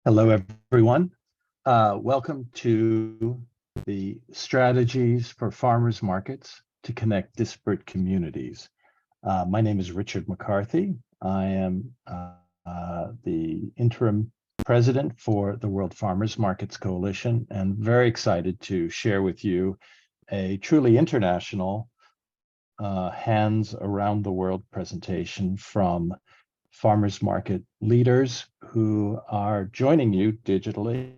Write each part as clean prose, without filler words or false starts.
Hello, everyone. Welcome to the Strategies for Farmers Markets to Connect Disparate Communities. My name is Richard McCarthy. I am the interim president for the World Farmers Markets Coalition, and very excited to share with you a truly international hands around the world presentation from farmers market leaders who are joining you digitally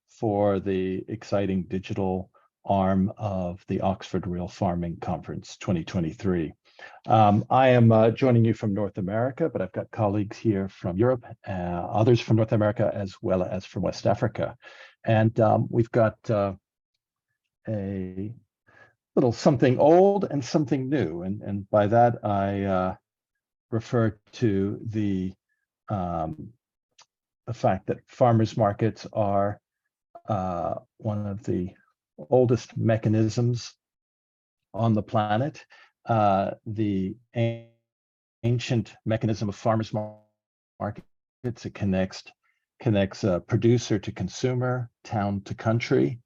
for the exciting digital arm of the Oxford Real Farming Conference 2023. I am joining you from North America, but I've got colleagues here from Europe, others from North America, as well as from West Africa. And we've got a little something old and something new. And by that, I refer to the fact that farmers markets are one of the oldest mechanisms on the planet. The ancient mechanism of farmers markets, it connects producer to consumer, town to country,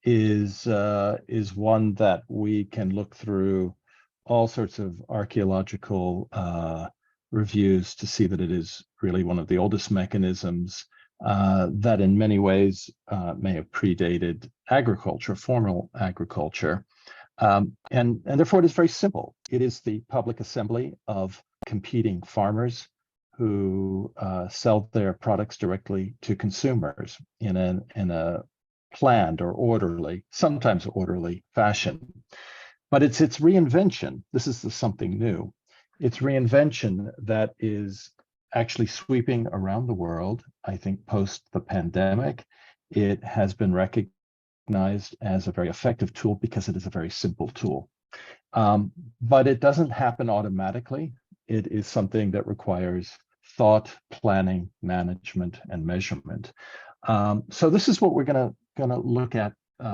is one that we can look through all sorts of archaeological reviews to see that it is really one of the oldest mechanisms that in many ways may have predated agriculture, formal agriculture. And therefore it is very simple. It is the public assembly of competing farmers who sell their products directly to consumers in a planned or orderly, sometimes orderly fashion. But it's its reinvention. This is something new. It's reinvention that is actually sweeping around the world. I think post the pandemic, it has been recognized as a very effective tool because it is a very simple tool. But it doesn't happen automatically. It is something that requires thought, planning, management, and measurement. So this is what we're gonna look at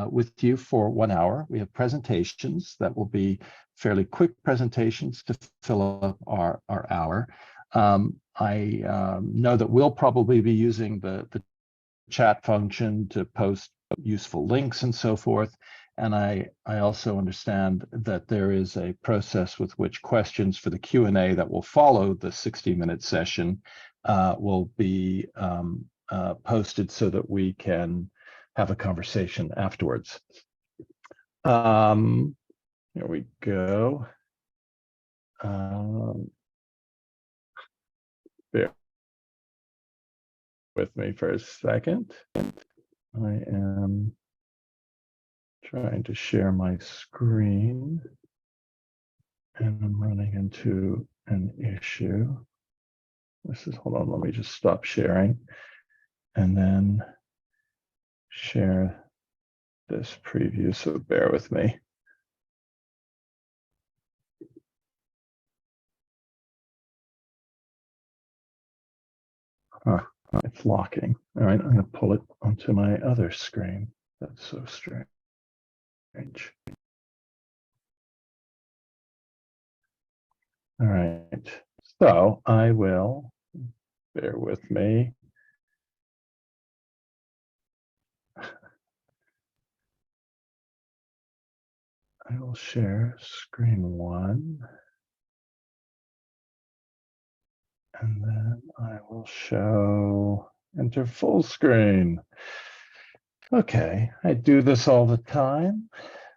with you for 1 hour. We have presentations that will be fairly quick presentations to fill up our hour. I know that we'll probably be using the chat function to post useful links and so forth. And I also understand that there is a process with which questions for the Q&A that will follow the 60-minute session will be posted so that we can have a conversation afterwards. Here we go. Bear with me for a second. I am trying to share my screen and I'm running into an issue. Hold on, let me just stop sharing and then share this preview, so bear with me. It's locking. All right, I'm going to pull it onto my other screen. That's so strange. All right, so I will, bear with me. I will share screen 1. And then I will show enter full screen. Okay, I do this all the time.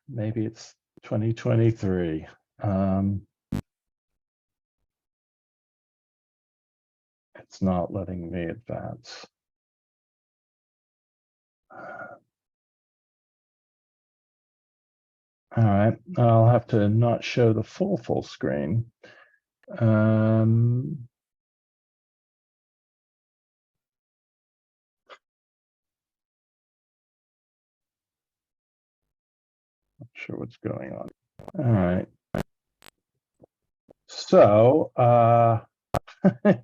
Maybe it's 2023. It's not letting me advance. All right, I'll have to not show the full screen. Not sure what's going on. All right. So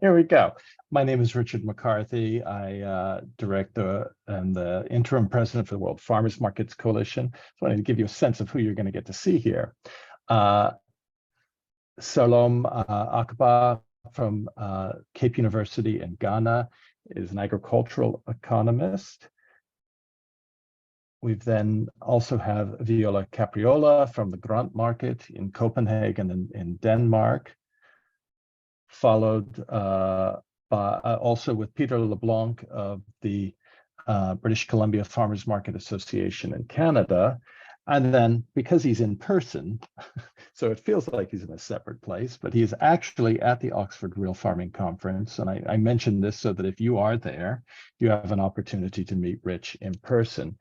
here we go. My name is Richard McCarthy. I direct and the interim president for the World Farmers Markets Coalition. Just wanted to give you a sense of who you're going to get to see here. Selorm Akaba from Cape University in Ghana is an agricultural economist. We then also have Viola Capriola from the Grant Market in Copenhagen in Denmark, followed by also with Peter Leblanc of the British Columbia Farmers Market Association in Canada. And then because he's in person, so it feels like he's in a separate place, but he is actually at the Oxford Real Farming Conference. And I mentioned this so that if you are there, you have an opportunity to meet Rich in person.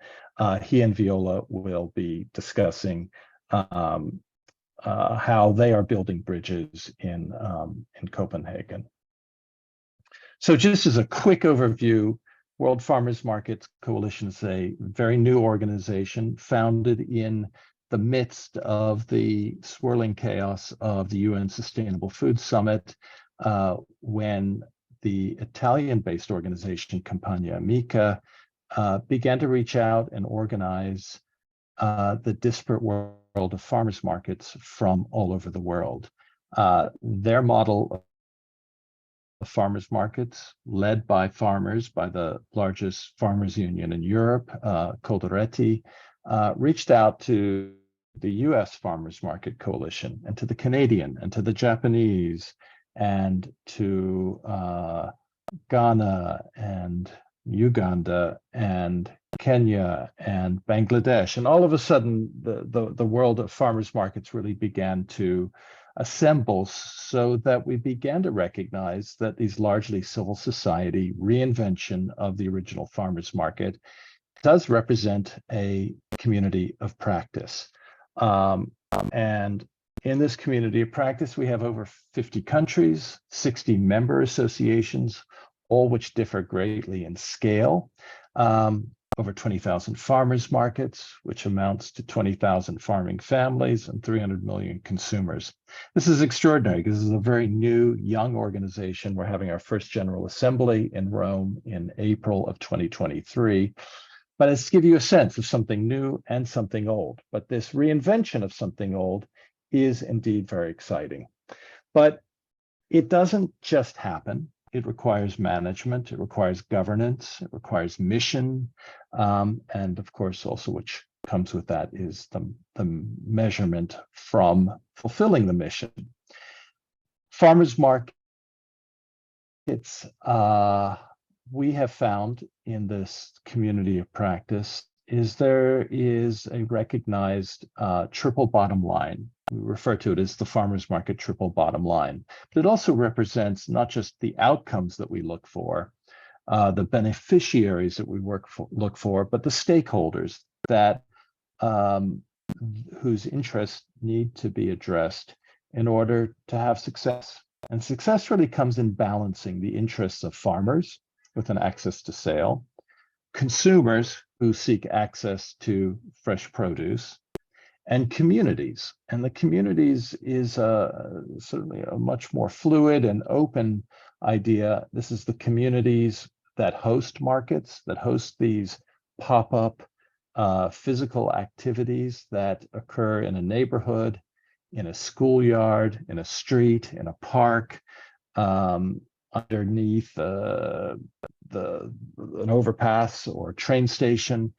He and Viola will be discussing how they are building bridges in Copenhagen. So just as a quick overview, World Farmers Markets Coalition is a very new organization founded in the midst of the swirling chaos of the UN Sustainable Food Summit, when the Italian-based organization Campagna Amica began to reach out and organize the disparate world of farmers markets from all over the world. Their model of farmers markets, led by farmers, by the largest farmers union in Europe, Coldiretti, reached out to the US Farmers Market Coalition and to the Canadian and to the Japanese and to Ghana and Uganda and Kenya and Bangladesh. And all of a sudden, the world of farmers markets really began to assemble, so that we began to recognize that these largely civil society reinvention of the original farmers market does represent a community of practice. And in this community of practice, we have over 50 countries, 60 member associations, all which differ greatly in scale. Over 20,000 farmers markets, which amounts to 20,000 farming families and 300 million consumers. This is extraordinary because this is a very new, young organization. We're having our first General Assembly in Rome in April of 2023. But it's to give you a sense of something new and something old. But this reinvention of something old is indeed very exciting. But it doesn't just happen. It requires management, it requires governance, it requires mission, and of course also which comes with that is the measurement from fulfilling the mission. Farmers markets, we have found in this community of practice is there is a recognized triple bottom line. We refer to it as the farmers market triple bottom line. But it also represents not just the outcomes that we look for, the beneficiaries that we look for, but the stakeholders that whose interests need to be addressed in order to have success. And success really comes in balancing the interests of farmers with an access to sale, consumers who seek access to fresh produce, and communities. And the communities is certainly a much more fluid and open idea. This is the communities that host markets, that host these pop-up physical activities that occur in a neighborhood, in a schoolyard, in a street, in a park, underneath an overpass or train station.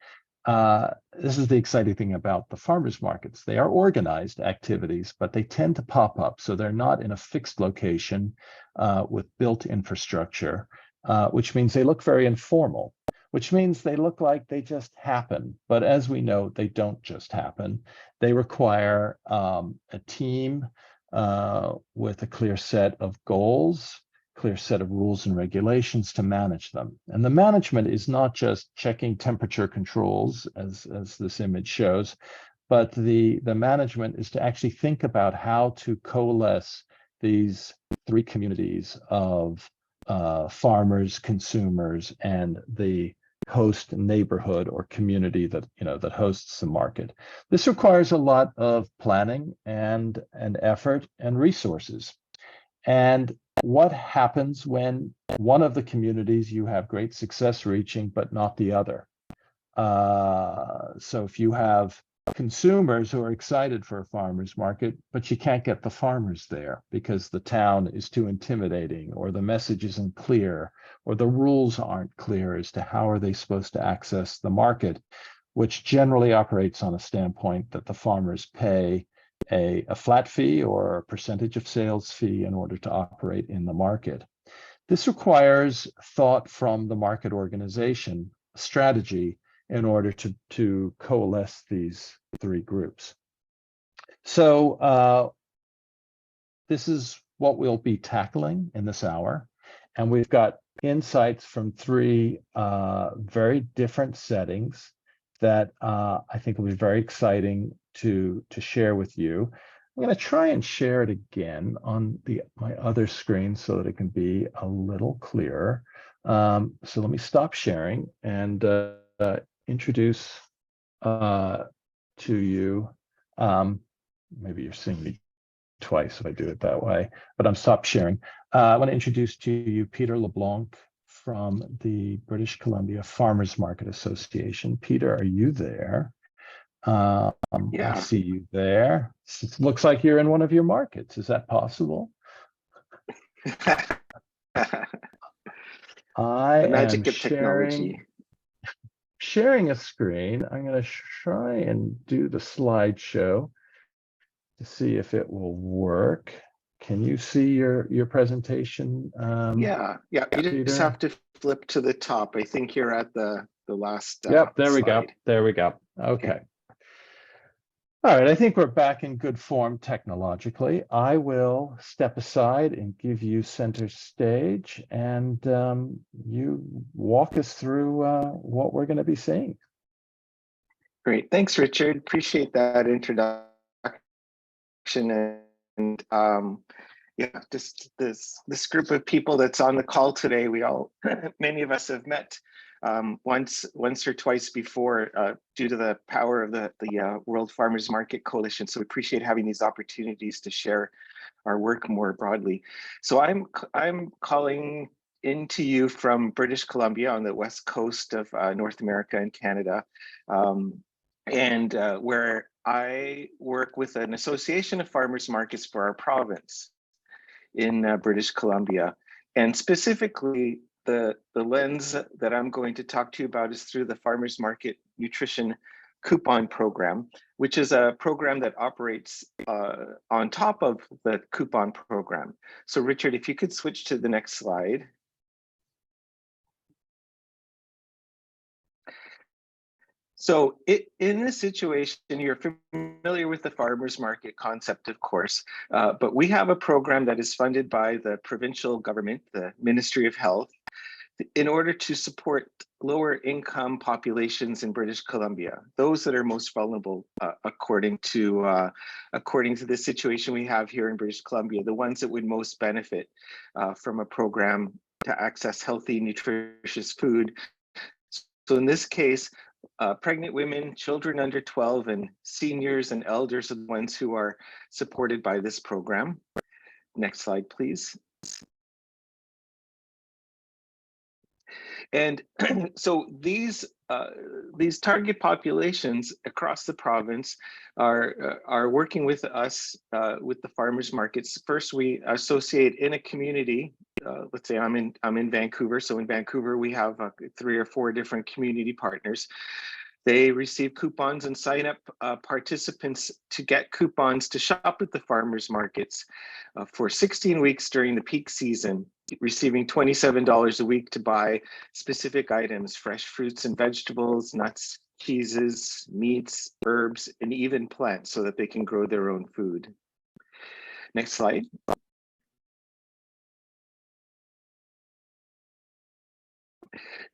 This is the exciting thing about the farmers markets. They are organized activities, but they tend to pop up. So they're not in a fixed location with built infrastructure, which means they look very informal, which means they look like they just happen. But as we know, they don't just happen. They require a team with a clear set of goals, clear set of rules and regulations to manage them. And the management is not just checking temperature controls, as this image shows, but the management is to actually think about how to coalesce these three communities of farmers, consumers, and the host neighborhood or community that that hosts the market. This requires a lot of planning and effort and resources. And what happens when one of the communities you have great success reaching, but not the other? So if you have consumers who are excited for a farmer's market, but you can't get the farmers there because the town is too intimidating, or the message isn't clear, or the rules aren't clear as to how are they supposed to access the market, which generally operates on a standpoint that the farmers pay a flat fee or a percentage of sales fee in order to operate in the market. This requires thought from the market organization strategy in order to coalesce these three groups. So this is what we'll be tackling in this hour. And we've got insights from three very different settings that I think will be very exciting to share with you. I'm going to try and share it again on my other screen so that it can be a little clearer. So let me stop sharing and introduce to you. Maybe you're seeing me twice if I do it that way, but I'm stopped sharing. I want to introduce to you Peter Leblanc from the British Columbia Farmers Market Association. Peter, are you there? Yeah. I see you there. It looks like you're in one of your markets. Is that possible? The magic of technology. Sharing a screen. I'm going to try and do the slideshow to see if it will work. Can you see your presentation? Yeah. You just have to flip to the top. I think you're at the last. Yep, there slide. we go. There we go. Okay. All right, I think we're back in good form technologically. I will step aside and give you center stage, and you walk us through what we're going to be seeing. Great. Thanks, Richard. Appreciate that introduction. And yeah, just this group of people that's on the call today, many of us have met once or twice before due to the power of the World Farmers Market Coalition. So we appreciate having these opportunities to share our work more broadly. So I'm calling into you from British Columbia on the west coast of North America and Canada, and where I work with an association of farmers markets for our province in British Columbia. And specifically, the lens that I'm going to talk to you about is through the Farmers Market Nutrition Coupon Program, which is a program that operates on top of the coupon program. So Richard, if you could switch to the next slide. So in this situation, you're familiar with the farmers market concept, of course, but we have a program that is funded by the provincial government, the Ministry of Health, in order to support lower income populations in British Columbia, those that are most vulnerable according to the situation we have here in British Columbia, the ones that would most benefit from a program to access healthy, nutritious food. So in this case, pregnant women, children under 12, and seniors and elders are the ones who are supported by this program. Next slide, please. And so these target populations across the province are working with us with the farmers markets. First, we associate in a community. Let's say I'm in Vancouver. So in Vancouver, we have 3 or 4 different community partners. They receive coupons and sign up participants to get coupons to shop at the farmers markets for 16 weeks during the peak season, receiving $27 a week to buy specific items, fresh fruits and vegetables, nuts, cheeses, meats, herbs, and even plants so that they can grow their own food. Next slide.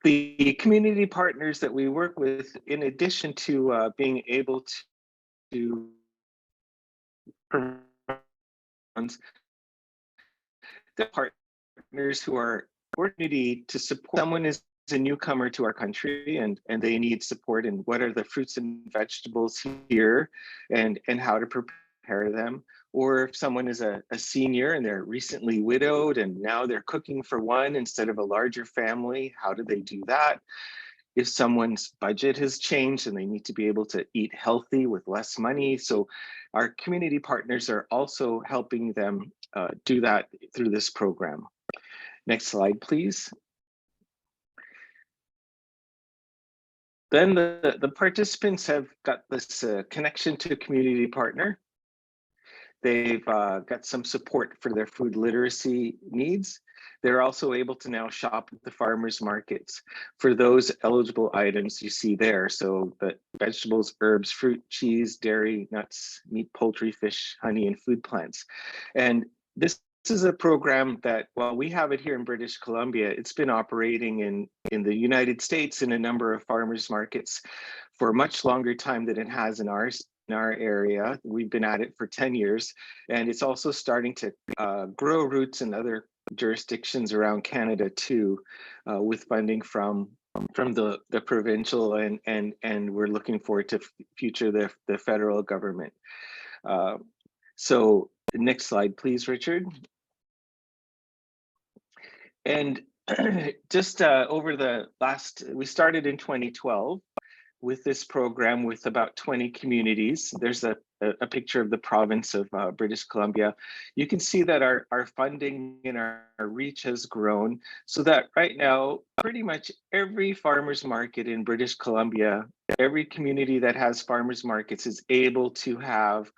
The community partners that we work with, in addition to being able to provide the partners who are opportunity to support someone is a newcomer to our country and they need support in what are the fruits and vegetables here and how to prepare them. Or if someone is a senior and they're recently widowed and now they're cooking for one instead of a larger family, how do they do that? If someone's budget has changed and they need to be able to eat healthy with less money. So our community partners are also helping them do that through this program. Next slide, please. Then the participants have got this connection to a community partner. They've got some support for their food literacy needs. They're also able to now shop at the farmers markets for those eligible items you see there. So the vegetables, herbs, fruit, cheese, dairy, nuts, meat, poultry, fish, honey, and food plants. And this is a program that, while we have it here in British Columbia, it's been operating in the United States in a number of farmers markets for a much longer time than it has in our area. We've been at it for 10 years, and it's also starting to grow roots in other jurisdictions around Canada too, with funding from the provincial, and we're looking forward to future the federal government. So next slide, please, Richard. And just over the last, we started in 2012 with this program with about 20 communities. There's a picture of the province of British Columbia. You can see that our funding and our reach has grown, so that right now, pretty much every farmer's market in British Columbia, every community that has farmers markets is able to have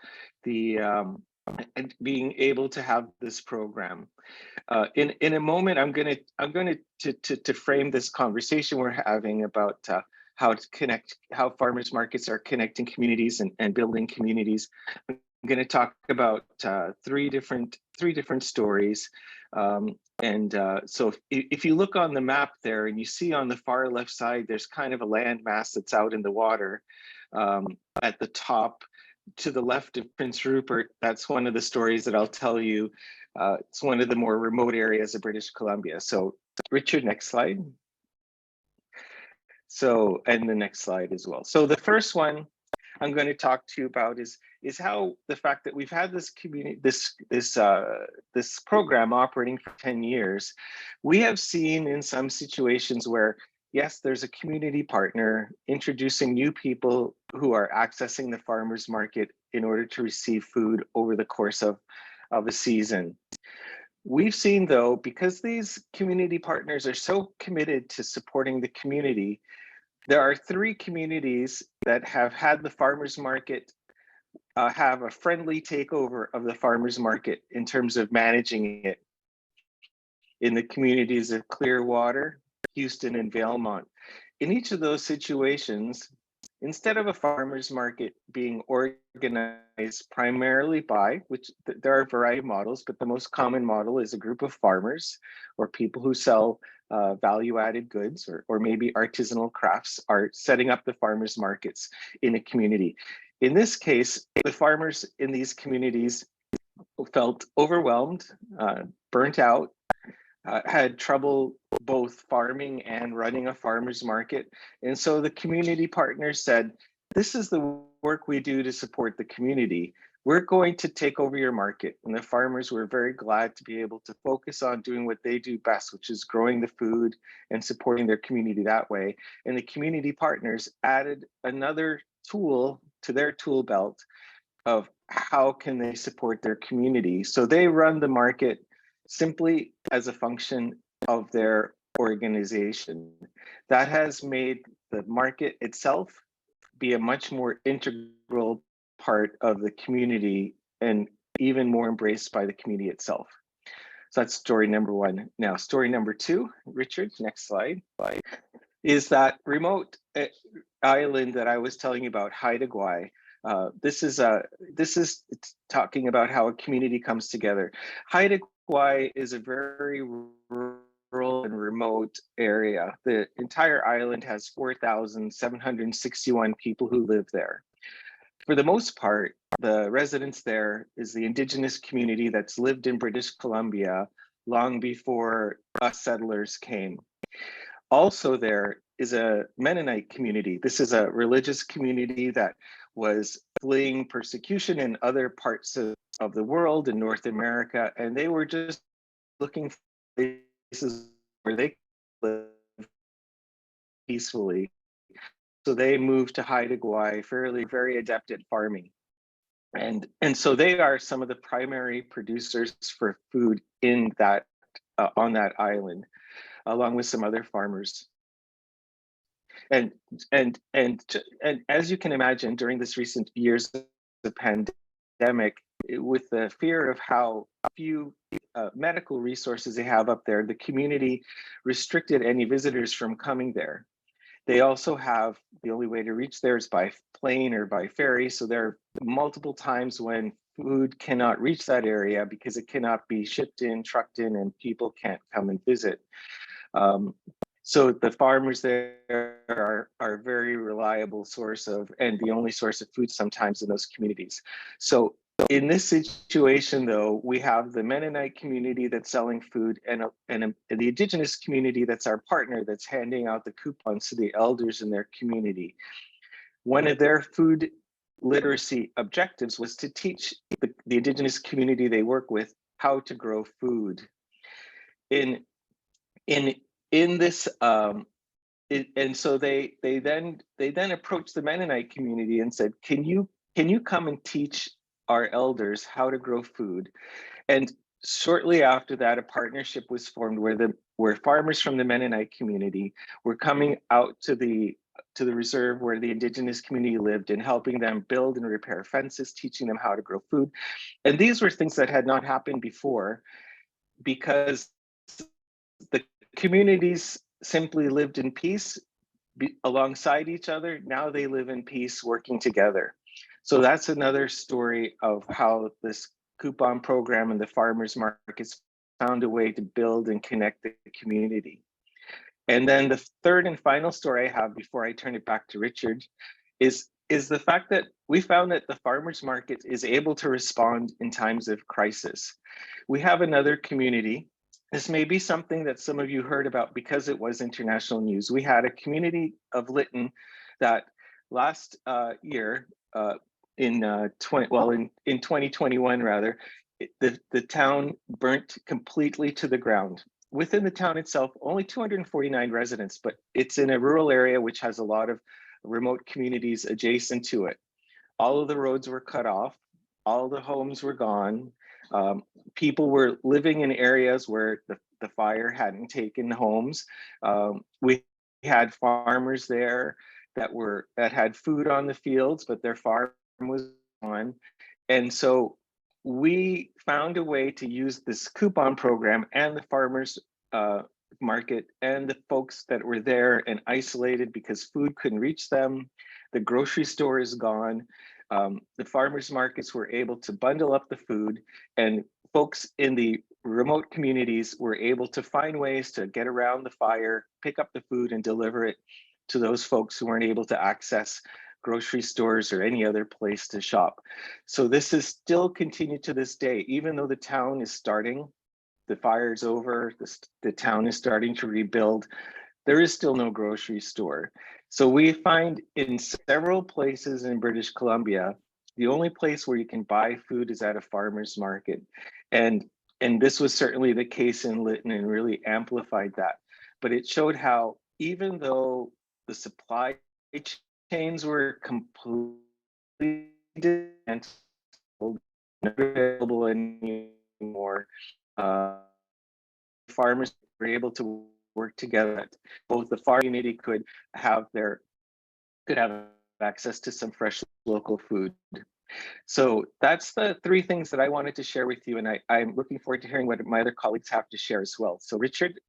the, being able to have this program. In a moment, I'm going to frame this conversation we're having about how to connect, how farmers markets are connecting communities and building communities. I'm going to talk about three different stories. So if you look on the map there and you see on the far left side, there's kind of a landmass that's out in the water at the top. To the left of Prince Rupert, that's one of the stories that I'll tell you. It's one of the more remote areas of British Columbia. So Richard, next slide. So, and the next slide as well. So the first one I'm going to talk to you about is how the fact that we've had this community, this program operating for 10 years, we have seen in some situations where, yes, there's a community partner introducing new people who are accessing the farmers market in order to receive food over the course of a season. We've seen, though, because these community partners are so committed to supporting the community, there are 3 communities that have had the farmers market have a friendly takeover of the farmers market in terms of managing it, in the communities of Clearwater, Houston, and Valemount. In each of those situations, instead of a farmers market being organized primarily by, which there are a variety of models, but the most common model is a group of farmers or people who sell value-added goods or maybe artisanal crafts are setting up the farmers markets in a community. In this case, the farmers in these communities felt overwhelmed, burnt out, had trouble both farming and running a farmer's market. And so the community partners said, this is the work we do to support the community. We're going to take over your market. And the farmers were very glad to be able to focus on doing what they do best, which is growing the food and supporting their community that way. And the community partners added another tool to their tool belt of how can they support their community. So they run the market simply as a function of their organization. That has made the market itself be a much more integral part of the community and even more embraced by the community itself. So that's story number 1. Now, story number 2, Richard, next slide, is that remote island that I was telling you about, Haida Gwaii. This is talking about how a community comes together. Haida Gwaii is a very rural and remote area. The entire island has 4,761 people who live there. For the most part, the residents there is the Indigenous community that's lived in British Columbia long before us settlers came. Also there is a Mennonite community. This is a religious community that was fleeing persecution in other parts of the world in North America, and they were just looking for places where they could live peacefully. So they moved to Haida Gwaii, very adept at farming. And so they are some of the primary producers for food in that on that island, along with some other farmers. And and as you can imagine, during this recent years of the pandemic, with the fear of how few medical resources they have up there, the community restricted any visitors from coming there. They also have, the only way to reach there is by plane or by ferry. So there are multiple times when food cannot reach that area because it cannot be shipped in, trucked in, and people can't come and visit. So the farmers there are a very reliable source of, and the only source of food sometimes in those communities. So in this situation, though, we have the Mennonite community that's selling food, and the Indigenous community that's our partner that's handing out the coupons to the elders in their community. One of their food literacy objectives was to teach the Indigenous community they work with how to grow food. In this, and so they then approached the Mennonite community and said, can you come and teach our elders how to grow food? And shortly after that, a partnership was formed where farmers from the Mennonite community were coming out to the reserve where the Indigenous community lived and helping them build and repair fences, teaching them how to grow food. And these were things that had not happened before because the communities simply lived in peace alongside each other. Now they live in peace working together. So that's another story of how this coupon program and the farmers markets found a way to build and connect the community. And then the third and final story I have before I turn it back to Richard is the fact that we found that the farmers market is able to respond in times of crisis. We have another community. This may be something that some of you heard about because it was international news. We had a community of Lytton that last year, in 2021 rather, the town burnt completely to the ground. Within the town itself, only 249 residents, but it's in a rural area which has a lot of remote communities adjacent to it. All of the roads were cut off, all the homes were gone. People were living in areas where the fire hadn't taken homes. We had farmers there that had food on the fields, but their farm was gone. And so we found a way to use this coupon program and the farmers market and the folks that were there and isolated because food couldn't reach them. The grocery store is gone. The farmers markets were able to bundle up the food, and folks in the remote communities were able to find ways to get around the fire, pick up the food and deliver it to those folks who weren't able to access grocery stores or any other place to shop. So this is still continued to this day, even though the town is starting, the fire is over, the town is starting to rebuild, there is still no grocery store. So we find in several places in British Columbia, the only place where you can buy food is at a farmer's market. And this was certainly the case in Lytton and really amplified that. But it showed how even though the supply chains were completely unavailable anymore, farmers were able to work together. Both the farm community could have access to some fresh local food. So that's the three things that I wanted to share with you, and I'm looking forward to hearing what my other colleagues have to share as well. So Richard,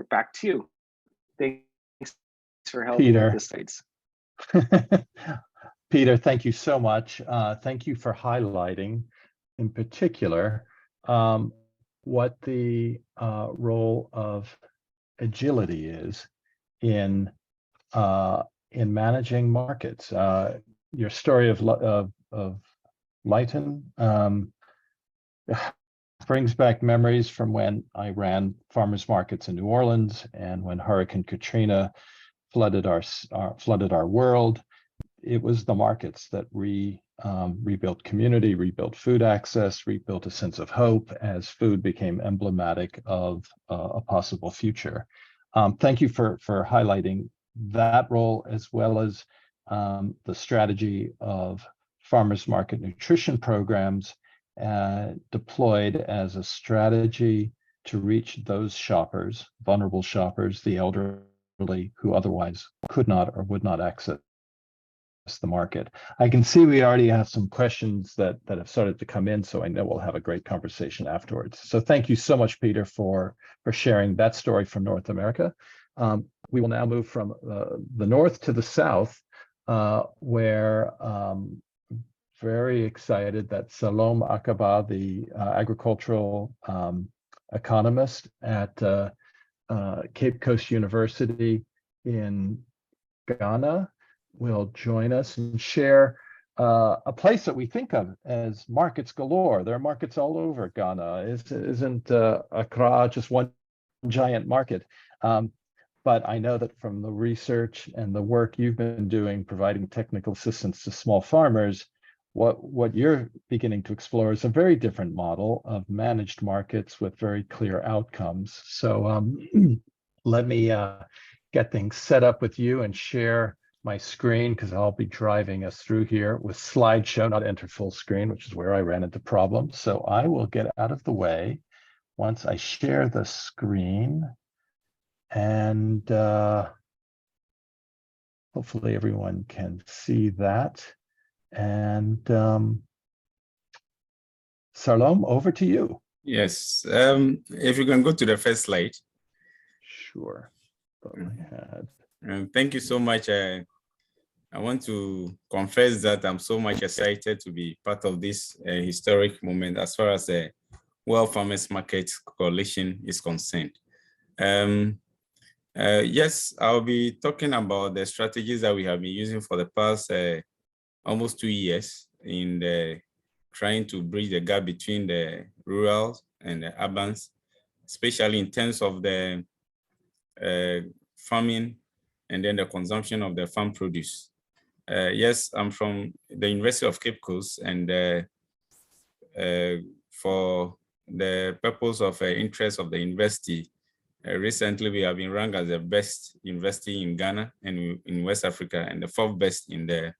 back to you. Thanks for helping with the slides. Peter, thank you so much. Thank you for highlighting, in particular, what the role of agility is in managing markets. Your story of Lytton brings back memories from when I ran farmers markets in New Orleans, and when Hurricane Katrina flooded our world. It was the markets that rebuilt community, rebuilt food access, rebuilt a sense of hope as food became emblematic of a possible future. Thank you for highlighting that role, as well as the strategy of farmers market nutrition programs deployed as a strategy to reach those shoppers, vulnerable shoppers, the elderly who otherwise could not or would not access the market. I can see we already have some questions that have started to come in, so I know we'll have a great conversation afterwards. So thank you so much, Peter, for sharing that story from North America. We will now move from the north to the south, where very excited that Selorm Akaba, the agricultural economist at Cape Coast University in Ghana, will join us and share a place that we think of as markets galore. There are markets all over Ghana. Isn't Accra just one giant market? But I know that from the research and the work you've been doing, providing technical assistance to small farmers, what you're beginning to explore is a very different model of managed markets with very clear outcomes. So let me get things set up with you and share my screen, because I'll be driving us through here with slideshow, not enter full screen, which is where I ran into problems. So I will get out of the way once I share the screen, and hopefully everyone can see that. And Selorm, over to you. Yes, if you can go to the first slide. Sure. Go ahead. Thank you so much. I want to confess that I'm so much excited to be part of this historic moment as far as the World Farmers Market Coalition is concerned. Yes, I'll be talking about the strategies that we have been using for the past almost 2 years in trying to bridge the gap between the rural and the urbans, especially in terms of the farming and then the consumption of the farm produce. Yes, I'm from the University of Cape Coast, and for the purpose of interest of the university, recently we have been ranked as the best university in Ghana and in West Africa, and the 4th best in the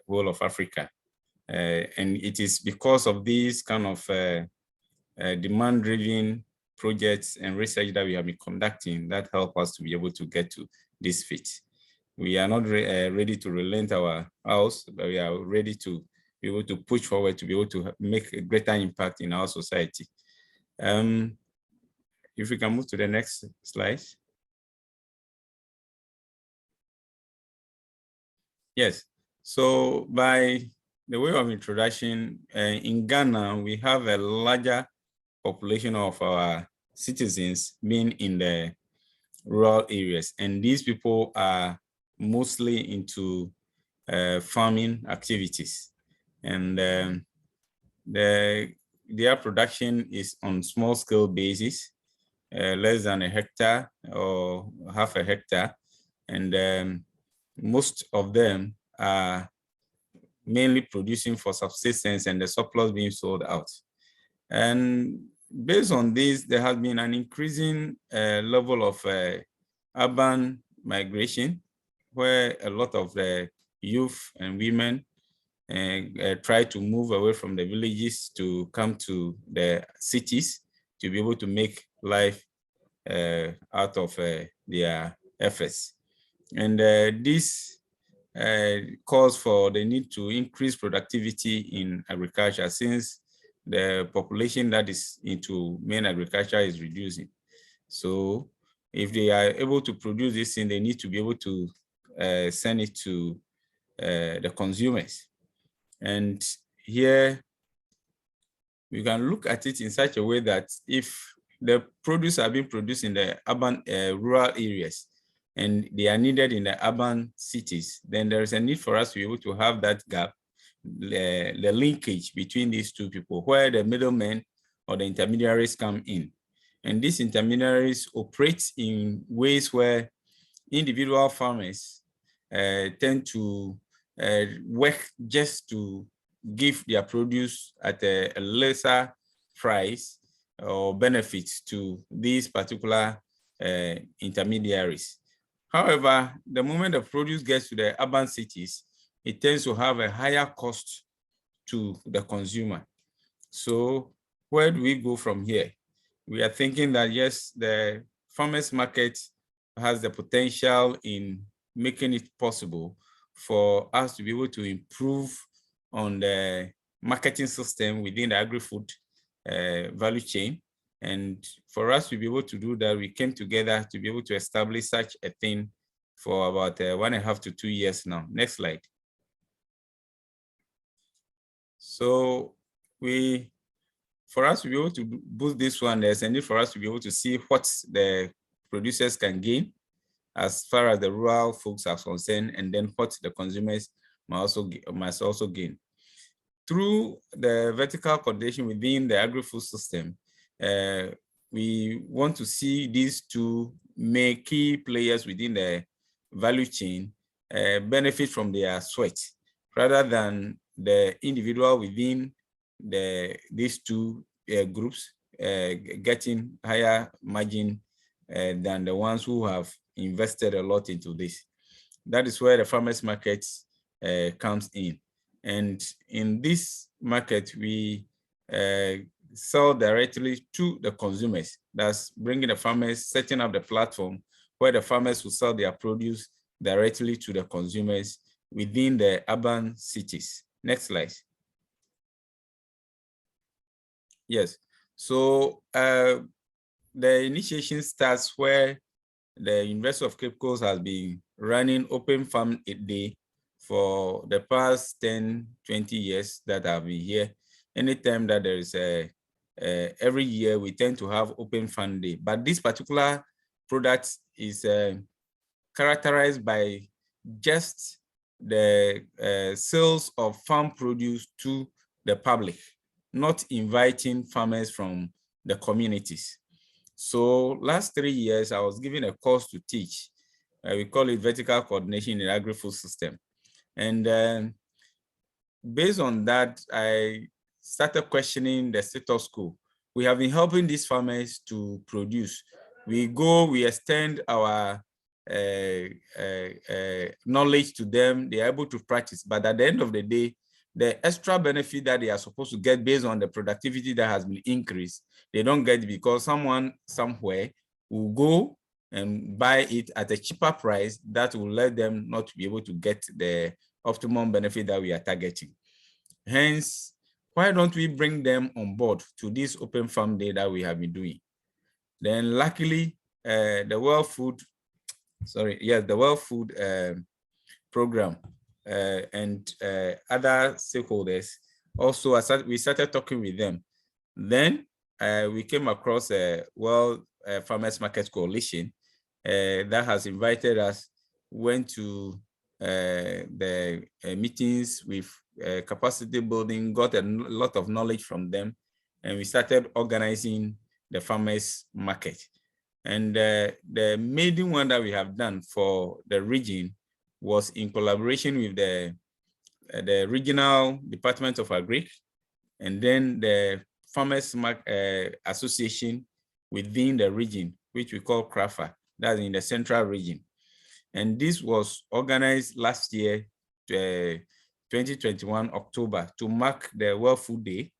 whole of Africa. And it is because of these kind of demand-driven projects and research that we have been conducting that help us to be able to get to this fit. We are not ready to relent our house, but we are ready to be able to push forward to be able to make a greater impact in our society. If we can move to the next slide. Yes, so by the way of introduction, in Ghana, we have a larger population of our citizens being in the rural areas, and these people are mostly into farming activities, and their production is on small scale basis, less than a hectare or half a hectare, and most of them are mainly producing for subsistence and the surplus being sold out. And based on this, there has been an increasing level of urban migration, where a lot of the youth and women try to move away from the villages to come to the cities to be able to make life out of their efforts. And this calls for the need to increase productivity in agriculture, since the population that is into main agriculture is reducing. So if they are able to produce this thing, they need to be able to send it to the consumers. And here we can look at it in such a way that if the produce are being produced in the urban rural areas and they are needed in the urban cities, then there is a need for us to be able to have that gap, the linkage between these two people, where the middlemen or the intermediaries come in. And these intermediaries operate in ways where individual farmers tend to work just to give their produce at a lesser price or benefit to these particular intermediaries. However, the moment the produce gets to the urban cities, it tends to have a higher cost to the consumer. So where do we go from here? We are thinking that yes, the farmers market has the potential in making it possible for us to be able to improve on the marketing system within the agri-food value chain. And for us to be able to do that, we came together to be able to establish such a thing for about 1.5 to 2 years now. Next slide. So for us to be able to boost this one, there's a need for us to be able to see what the producers can gain as far as the rural folks are concerned, and then what the consumers must also gain. Through the vertical coordination within the agri-food system, we want to see these two key players within the value chain benefit from their sweat, rather than the individual within these two groups getting higher margin than the ones who have invested a lot into this. That is where the farmers market comes in. And in this market, we sell directly to the consumers. That's bringing the farmers, setting up the platform where the farmers will sell their produce directly to the consumers within the urban cities. Next slide. Yes, so the initiation starts where the University of Cape Coast has been running Open Farm Day for the past 10, 20 years that I've been here. Anytime that there is every year we tend to have Open Farm Day, but this particular product is characterized by just the sales of farm produce to the public, not inviting farmers from the communities. So last 3 years, I was given a course to teach. We call it vertical coordination in the agri-food system. And based on that, I started questioning the status quo. We have been helping these farmers to produce. We extend our knowledge to them. They are able to practice, but at the end of the day, the extra benefit that they are supposed to get based on the productivity that has been increased, they don't get it because someone somewhere will go and buy it at a cheaper price that will let them not be able to get the optimum benefit that we are targeting. Hence, why don't we bring them on board to this Open Farm Day that we have been doing? Then luckily, the World Food Program and other stakeholders also, we started talking with them. Then we came across a World Farmers Market Coalition that has invited us, went to the meetings with capacity building, got a lot of knowledge from them, and we started organizing the farmers market. And the maiden one that we have done for the region was in collaboration with the regional Department of Agri, and then the Farmers Association within the region, which we call CRAFA, that's in the central region. And this was organized last year, 2021 October, to mark the World Food Day.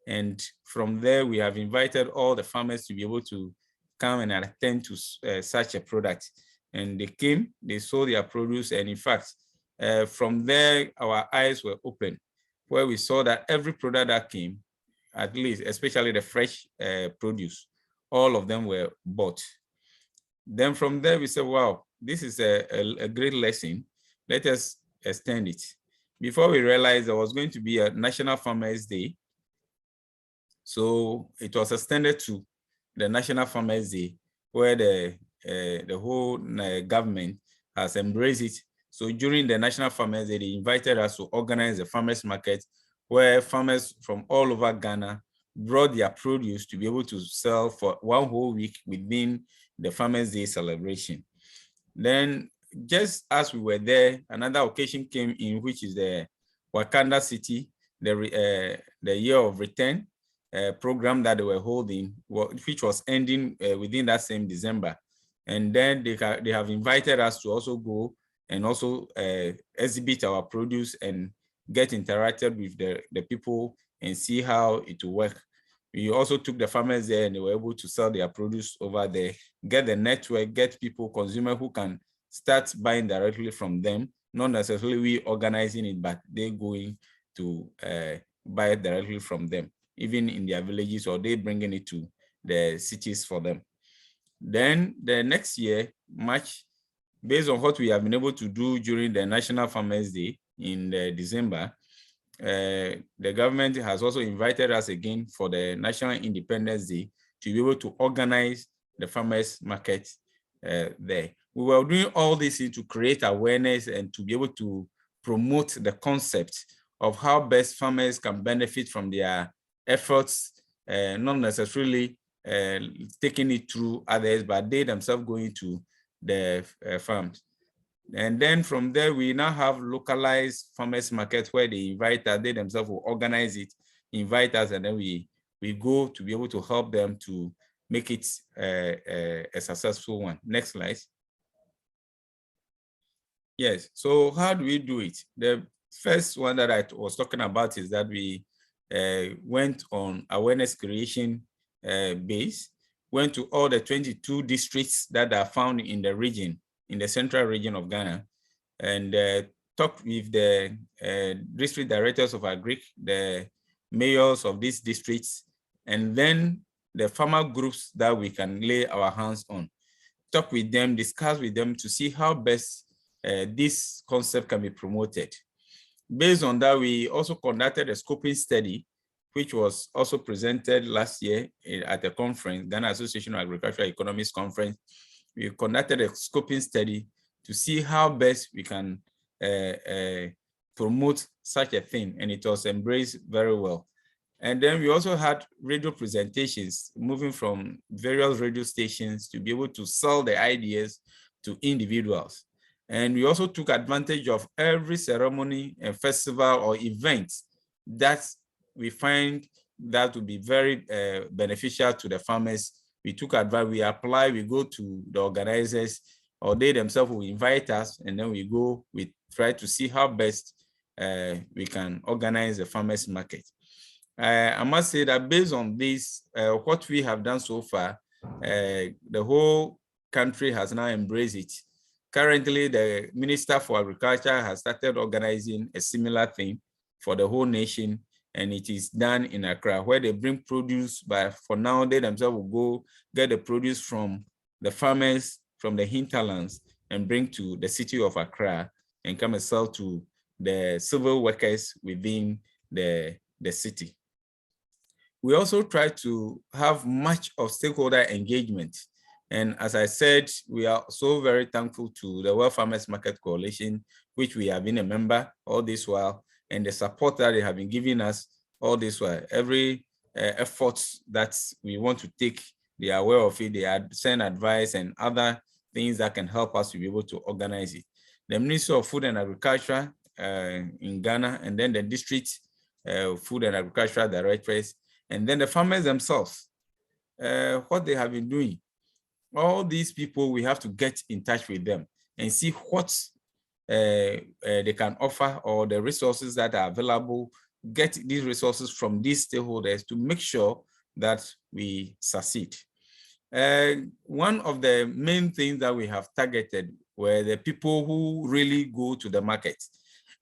And from there, we have invited all the farmers to be able to come and attend to such a product. And they came, they saw their produce, and in fact, from there, our eyes were open, where we saw that every product that came, at least, especially the fresh produce, all of them were bought. Then from there, we said, wow, this is a great lesson. Let us extend it. Before we realized there was going to be a National Farmers Day, so it was extended to the National Farmers Day, where the whole government has embraced it. So during the National Farmers Day, they invited us to organize a farmers market where farmers from all over Ghana brought their produce to be able to sell for one whole week within the Farmers Day celebration. Then just as we were there, another occasion came in, which is the Wakanda City, the Year of Return program that they were holding, which was ending within that same December. And then they have invited us to also go and also exhibit our produce and get interacted with the people and see how it will work. we also took the farmers there and they were able to sell their produce over there, get the network, get people, consumers who can start buying directly from them, not necessarily we organizing it, but they going to buy it directly from them, even in their villages, or they bringing it to the cities for them. Then the next year, March, based on what we have been able to do during the National Farmers Day in December, the government has also invited us again for the National Independence Day to be able to organize the farmers market there. We were doing all this to create awareness and to be able to promote the concept of how best farmers can benefit from their efforts, not necessarily taking it through others, but they themselves going to the farms. And then from there, we now have localized farmers markets where they invite us, they themselves will organize it, invite us, and then we go to be able to help them to make it a successful one. Next slide. Yes, so how do we do it? The first one that I was talking about is that we went on awareness creation base, went to all the 22 districts that are found in the region, in the central region of Ghana, and talked with the district directors of Agric, the mayors of these districts, and then the farmer groups that we can lay our hands on. Talk with them, discuss with them to see how best this concept can be promoted. Based on that, we also conducted a scoping study, which was also presented last year at a conference, Ghana Association of Agricultural Economics Conference. We conducted a scoping study to see how best we can promote such a thing, and it was embraced very well. And then we also had radio presentations, moving from various radio stations to be able to sell the ideas to individuals. And we also took advantage of every ceremony and festival or event that we find that to be very beneficial to the farmers. We took advantage, we apply, we go to the organizers, or they themselves will invite us, and then we go, we try to see how best we can organize the farmers market. I must say that based on this, what we have done so far, the whole country has now embraced it. Currently, the Minister for Agriculture has started organizing a similar thing for the whole nation, and it is done in Accra, where they bring produce, but for now, they themselves will go get the produce from the farmers from the hinterlands and bring to the city of Accra and come and sell to the civil workers within the city. We also try to have much of stakeholder engagement. And as I said, we are so very thankful to the World Farmers Market Coalition, which we have been a member all this while, and the support that they have been giving us all this while. Every effort that we want to take, they are aware of it, they send advice and other things that can help us to be able to organize it. The Ministry of Food and Agriculture in Ghana, and then the district food and agricultural directors, and then the farmers themselves, what they have been doing. All these people, we have to get in touch with them and see what they can offer, or the resources that are available, get these resources from these stakeholders to make sure that we succeed. One of the main things that we have targeted were the people who really go to the market.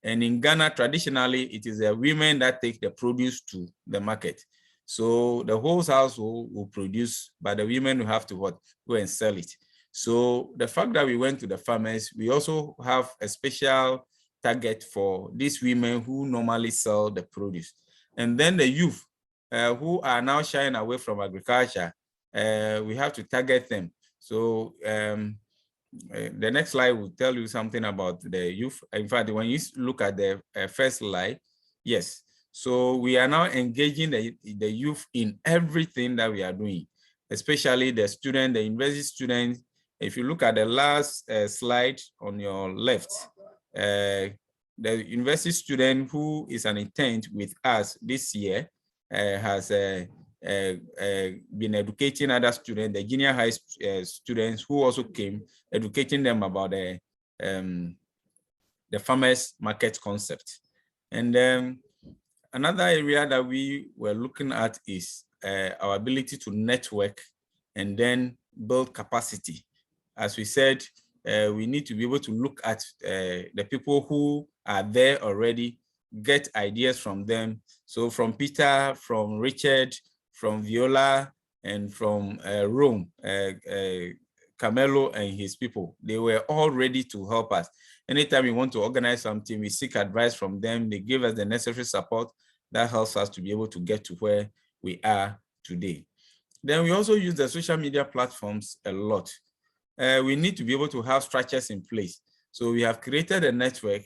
And in Ghana, traditionally, it is the women that take the produce to the market. So the whole household will produce, but the women will have to go and sell it. So the fact that we went to the farmers, we also have a special target for these women who normally sell the produce. And then the youth who are now shying away from agriculture, we have to target them. So the next slide will tell you something about the youth. In fact, when you look at the first slide, yes. So we are now engaging the youth in everything that we are doing, especially the student, the university students. If you look at the last slide on your left, the university student who is an intern with us this year has been educating other students, the junior high students who also came, educating them about the farmers market concept. And another area that we were looking at is our ability to network and then build capacity. As we said, we need to be able to look at the people who are there already, get ideas from them. So from Peter, from Richard, from Viola, and from Rome, Carmelo and his people, they were all ready to help us. Anytime we want to organize something, we seek advice from them. They give us the necessary support that helps us to be able to get to where we are today. Then we also use the social media platforms a lot. We need to be able to have structures in place. So we have created a network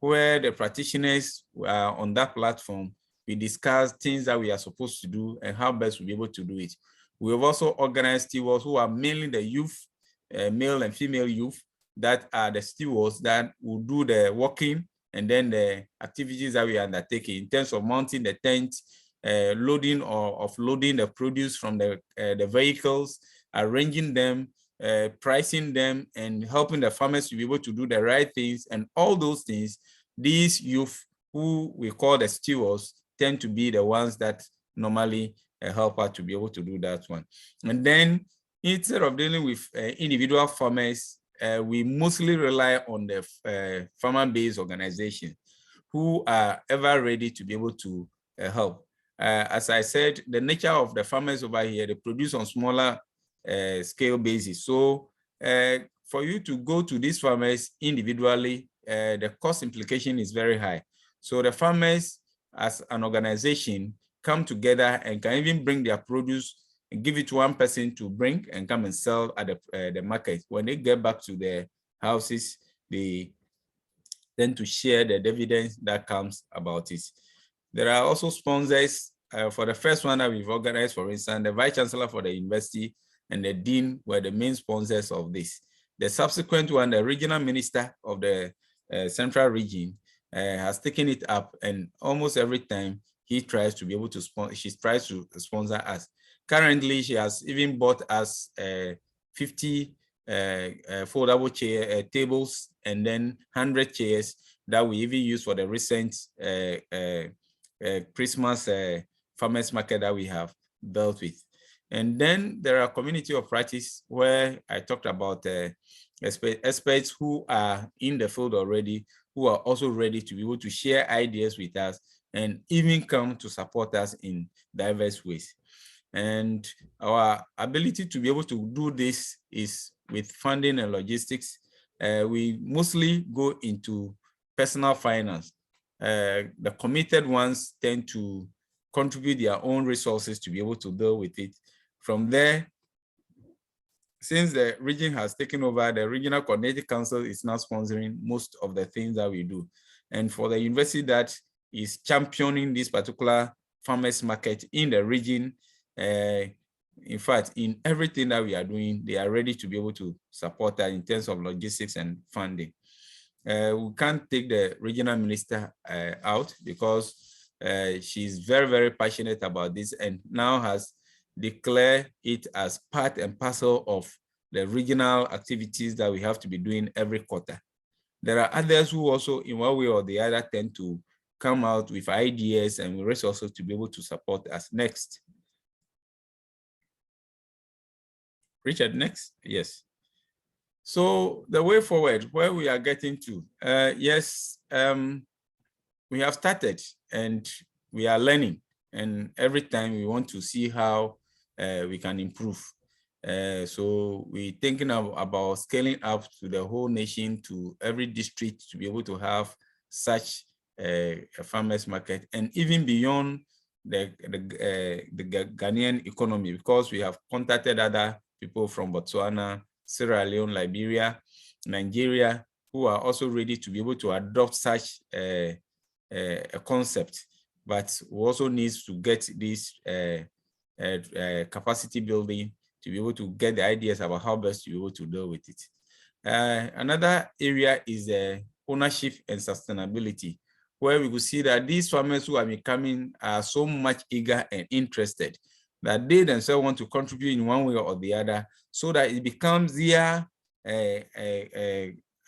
where the practitioners are on that platform. We discuss things that we are supposed to do and how best we'll be able to do it. We have also organized stewards who are mainly the youth, male and female youth, that are the stewards that will do the walking and then the activities that we are undertaking in terms of mounting the tent, loading or offloading the produce from the vehicles, arranging them, pricing them, and helping the farmers to be able to do the right things. And all those things, these youth who we call the stewards tend to be the ones that normally help us to be able to do that one. And then instead of dealing with individual farmers, we mostly rely on the farmer-based organizations who are ever ready to be able to help. As I said, the nature of the farmers over here, they produce on smaller scale basis. So for you to go to these farmers individually, the cost implication is very high. So the farmers as an organization come together and can even bring their produce and give it to one person to bring and come and sell at the market. When they get back to their houses, they tend to share the dividends that comes about it. There are also sponsors. For the first one that we've organized, for instance, the Vice Chancellor for the university and the Dean were the main sponsors of this. The subsequent one, the Regional Minister of the Central Region, has taken it up, and almost every time he tries to be able to sponsor, she tries to sponsor us. Currently, she has even bought us 50 foldable chair tables and then 100 chairs that we even use for the recent Christmas farmers market that we have dealt with. And then there are community of practice where I talked about experts who are in the field already, who are also ready to be able to share ideas with us and even come to support us in diverse ways. And our ability to be able to do this is with funding and logistics. We mostly go into personal finance. The committed ones tend to contribute their own resources to be able to deal with it. From there, since the region has taken over, the Regional Coordinating Council is now sponsoring most of the things that we do. And for the university that is championing this particular farmers market in the region, in fact, in everything that we are doing, they are ready to be able to support that in terms of logistics and funding. We can't take the regional minister out because she's very, very passionate about this and now has declared it as part and parcel of the regional activities that we have to be doing every quarter. There are others who also, in one way or the other, tend to come out with ideas and resources to be able to support us. Next. Richard, next. Yes. So the way forward, where we are getting to, yes, we have started and we are learning, and every time we want to see how we can improve. So we're thinking about scaling up to the whole nation, to every district, to be able to have such a farmers market, and even beyond the Ghanaian economy, because we have contacted other people from Botswana, Sierra Leone, Liberia, Nigeria, who are also ready to be able to adopt such a concept. But we also need to get this capacity building to be able to get the ideas about how best to be able to deal with it. Another area is ownership and sustainability, where we could see that these farmers who are becoming are so much eager and interested that they themselves want to contribute in one way or the other, so that it becomes their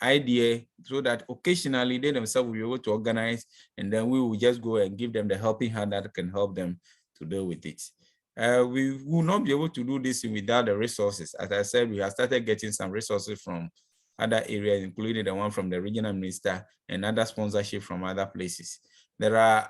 idea, so that occasionally they themselves will be able to organize, and then we will just go and give them the helping hand that can help them to deal with it. We will not be able to do this without the resources. As I said, we have started getting some resources from other areas, including the one from the regional minister and other sponsorship from other places. There are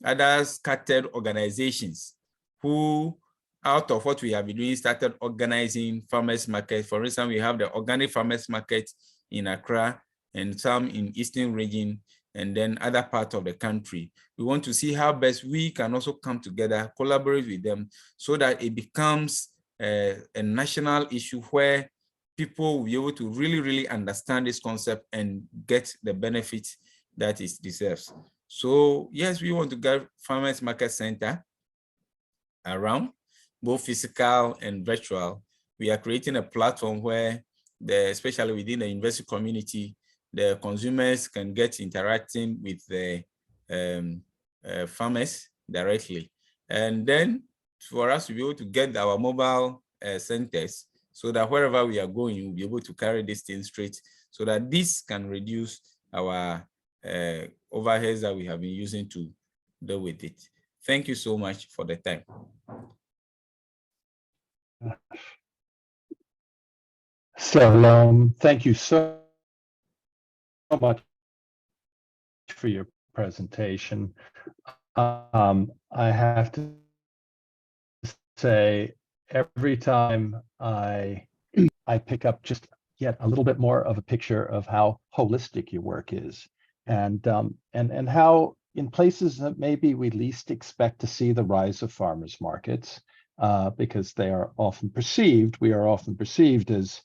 other scattered organizations who, out of what we have been doing, started organizing farmers markets. For instance, we have the organic farmers market in Accra and some in Eastern region, and then other parts of the country. We want to see how best we can also come together, collaborate with them, so that it becomes a national issue where people will be able to really understand this concept and get the benefits that it deserves. So yes, we want to get farmers market center around, both physical and virtual. We are creating a platform where, especially within the university community, the consumers can get interacting with the farmers directly. And then for us to be able to get our mobile centers, so that wherever we are going, we'll be able to carry this thing straight, so that this can reduce our overheads that we have been using to deal with it. Thank you so much for the time. So, thank you so much for your presentation. I have to say, every time I pick up just yet a little bit more of a picture of how holistic your work is, and how in places that maybe we least expect to see the rise of farmers markets, because we are often perceived as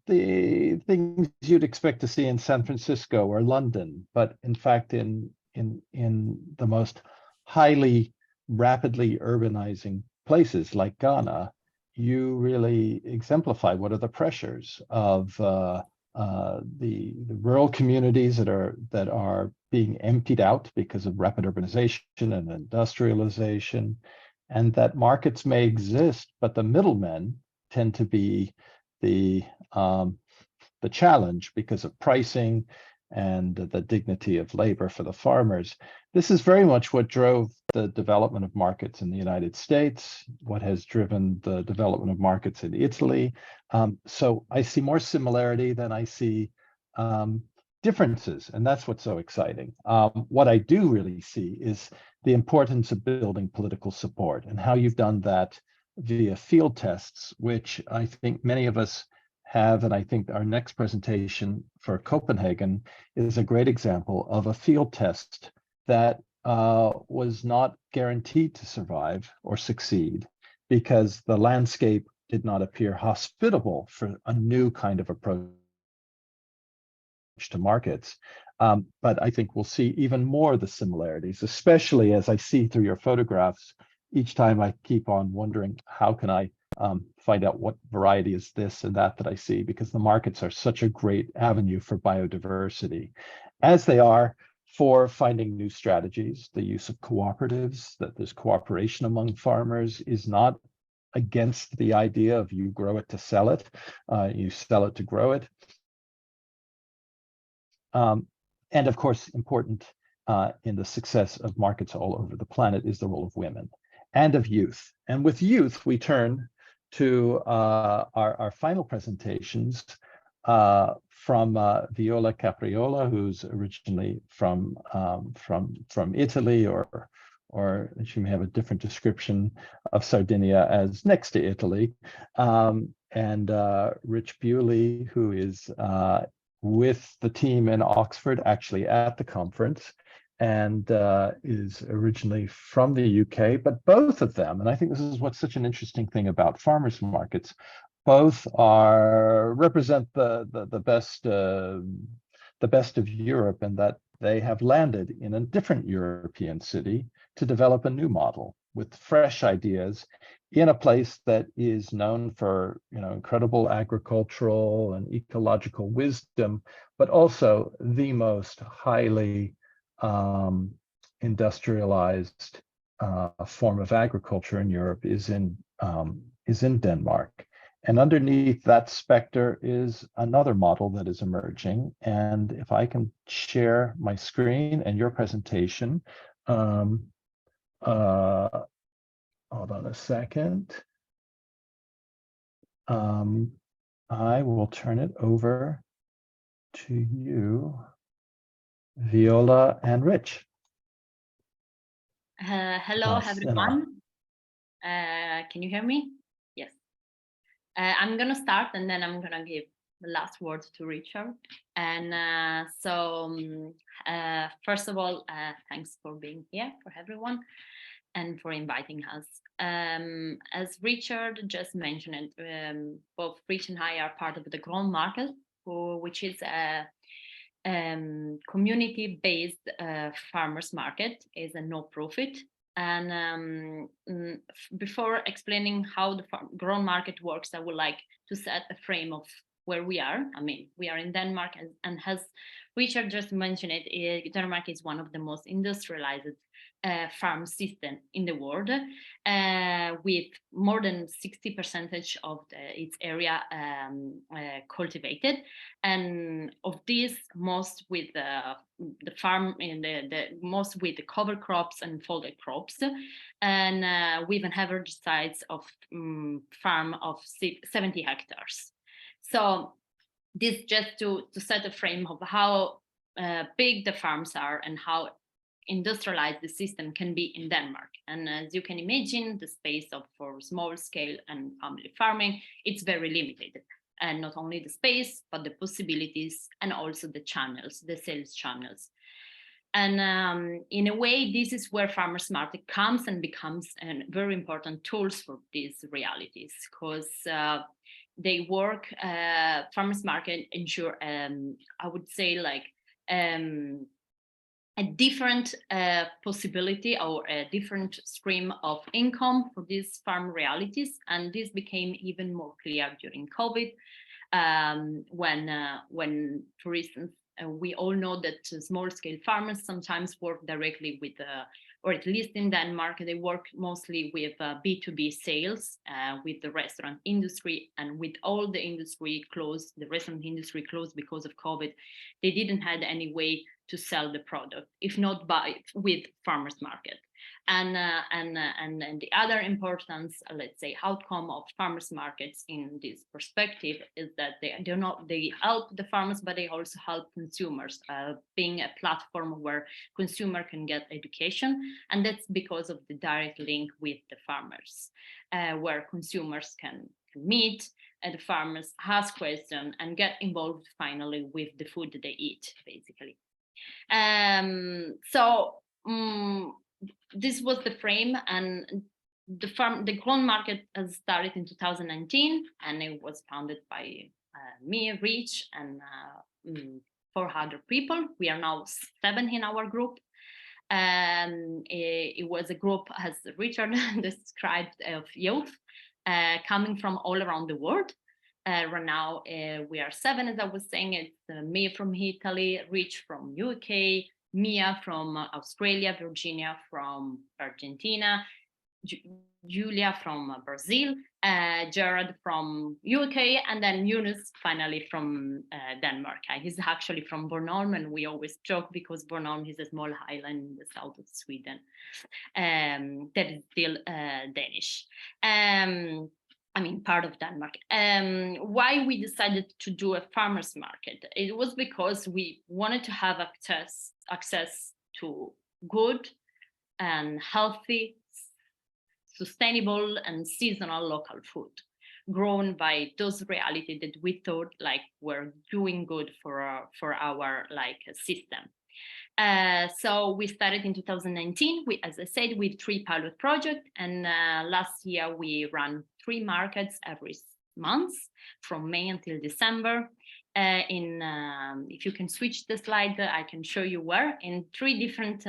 the things you'd expect to see in San Francisco or London, but in fact in the most highly rapidly urbanizing places like Ghana, you really exemplify what are the pressures of the rural communities that are being emptied out because of rapid urbanization and industrialization, and that markets may exist, but the middlemen tend to be the challenge because of pricing and the dignity of labor for the farmers. This is very much what drove the development of markets in the United States, what has driven the development of markets in Italy. So I see more similarity than I see differences, and that's what's so exciting. What I do really see is the importance of building political support and how you've done that via field tests, which I think many of us have, and I think our next presentation for Copenhagen is a great example of a field test that was not guaranteed to survive or succeed because the landscape did not appear hospitable for a new kind of approach to markets. But I think we'll see even more of the similarities, especially as I see through your photographs. Each time I keep on wondering, how can I find out what variety is this and that I see, because the markets are such a great avenue for biodiversity, as they are for finding new strategies. The use of cooperatives, that there's cooperation among farmers, is not against the idea of you grow it to sell it, you sell it to grow it. And of course, important in the success of markets all over the planet is the role of women and of youth. And with youth, we turn to our final presentations from Viola Capriola, who's originally from Italy, or she may have a different description of Sardinia as next to Italy, and Rich Bewley, who is with the team in Oxford, actually at the conference, and is originally from the UK. But both of them, and I think this is what's such an interesting thing about farmers markets, both represent the best of Europe, and that they have landed in a different European city to develop a new model with fresh ideas in a place that is known for, incredible agricultural and ecological wisdom, but also the most highly industrialized form of agriculture in Europe is in Denmark. And underneath that specter is another model that is emerging. And if I can share my screen and your presentation, hold on a second. I will turn it over to you, Viola and Rich. Hello, everyone. Can you hear me? Yes. I'm going to start and then I'm going to give the last word to Richard. And first of all, thanks for being here for everyone and for inviting us. As Richard just mentioned, both Rich and I are part of the Grand Market, which is a community-based farmers market, is a no-profit. And before explaining how the Grand Market works, I would like to set a frame of where we are. I mean, we are in Denmark, and as Richard just mentioned it, Denmark is one of the most industrialized farm system in the world, with more than 60% of its area cultivated, and of this, most with the farm in the most with the cover crops and folded crops, and with an average size of farm of 70 hectares. So this just to set a frame of how big the farms are and how industrialized the system can be in Denmark. And as you can imagine, the space for small scale and family farming, it's very limited. And not only the space, but the possibilities and also the channels, the sales channels. And in a way, this is where farmers market comes and becomes a very important tools for these realities, because they work, farmers market ensure, I would say, like a different possibility or a different stream of income for these farm realities. And this became even more clear during COVID, when, for instance, we all know that small-scale farmers sometimes work directly with, or at least in Denmark, they work mostly with B2B sales, with the restaurant industry, and with all the industry closed, the restaurant industry closed because of COVID, they didn't have any way to sell the product, if not with farmers market. And the other important, let's say, outcome of farmers markets in this perspective is that they help the farmers, but they also help consumers, being a platform where consumer can get education. And that's because of the direct link with the farmers, where consumers can meet, and the farmers ask questions and get involved finally with the food that they eat, basically. This was the frame, and the Grand Market has started in 2019, and it was founded by me, Rich, and 4 other people. We are now 7 in our group. It was a group, as Richard described, of youth coming from all around the world. Right now, we are 7, as I was saying. It's me from Italy, Rich from UK, Mia from Australia, Virginia from Argentina, Julia from Brazil, Jared from UK, and then Yunus finally from Denmark. He's actually from Bornholm, and we always joke because Bornholm is a small island in the south of Sweden that is still Danish. I mean, part of Denmark. Why we decided to do a farmers market? It was because we wanted to have access to good and healthy, sustainable and seasonal local food grown by those realities that we thought like were doing good for our like system. So we started in 2019, as I said, with 3 pilot projects, and last year we ran 3 markets every month from May until December. If you can switch the slide, I can show you where, in 3 different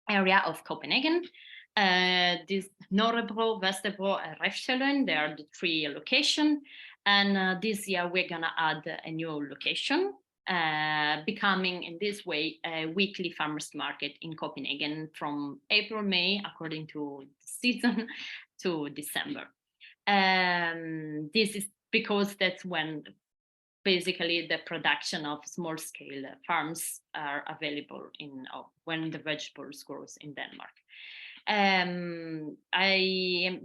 area of Copenhagen. This Nørrebro, Vesterbro, and Refshaugen, they are the 3 locations. And this year we're gonna add a new location, becoming in this way a weekly farmers market in Copenhagen from April, May, according to the season, to December. This is because that's when basically the production of small scale farms are available when the vegetables grows in Denmark.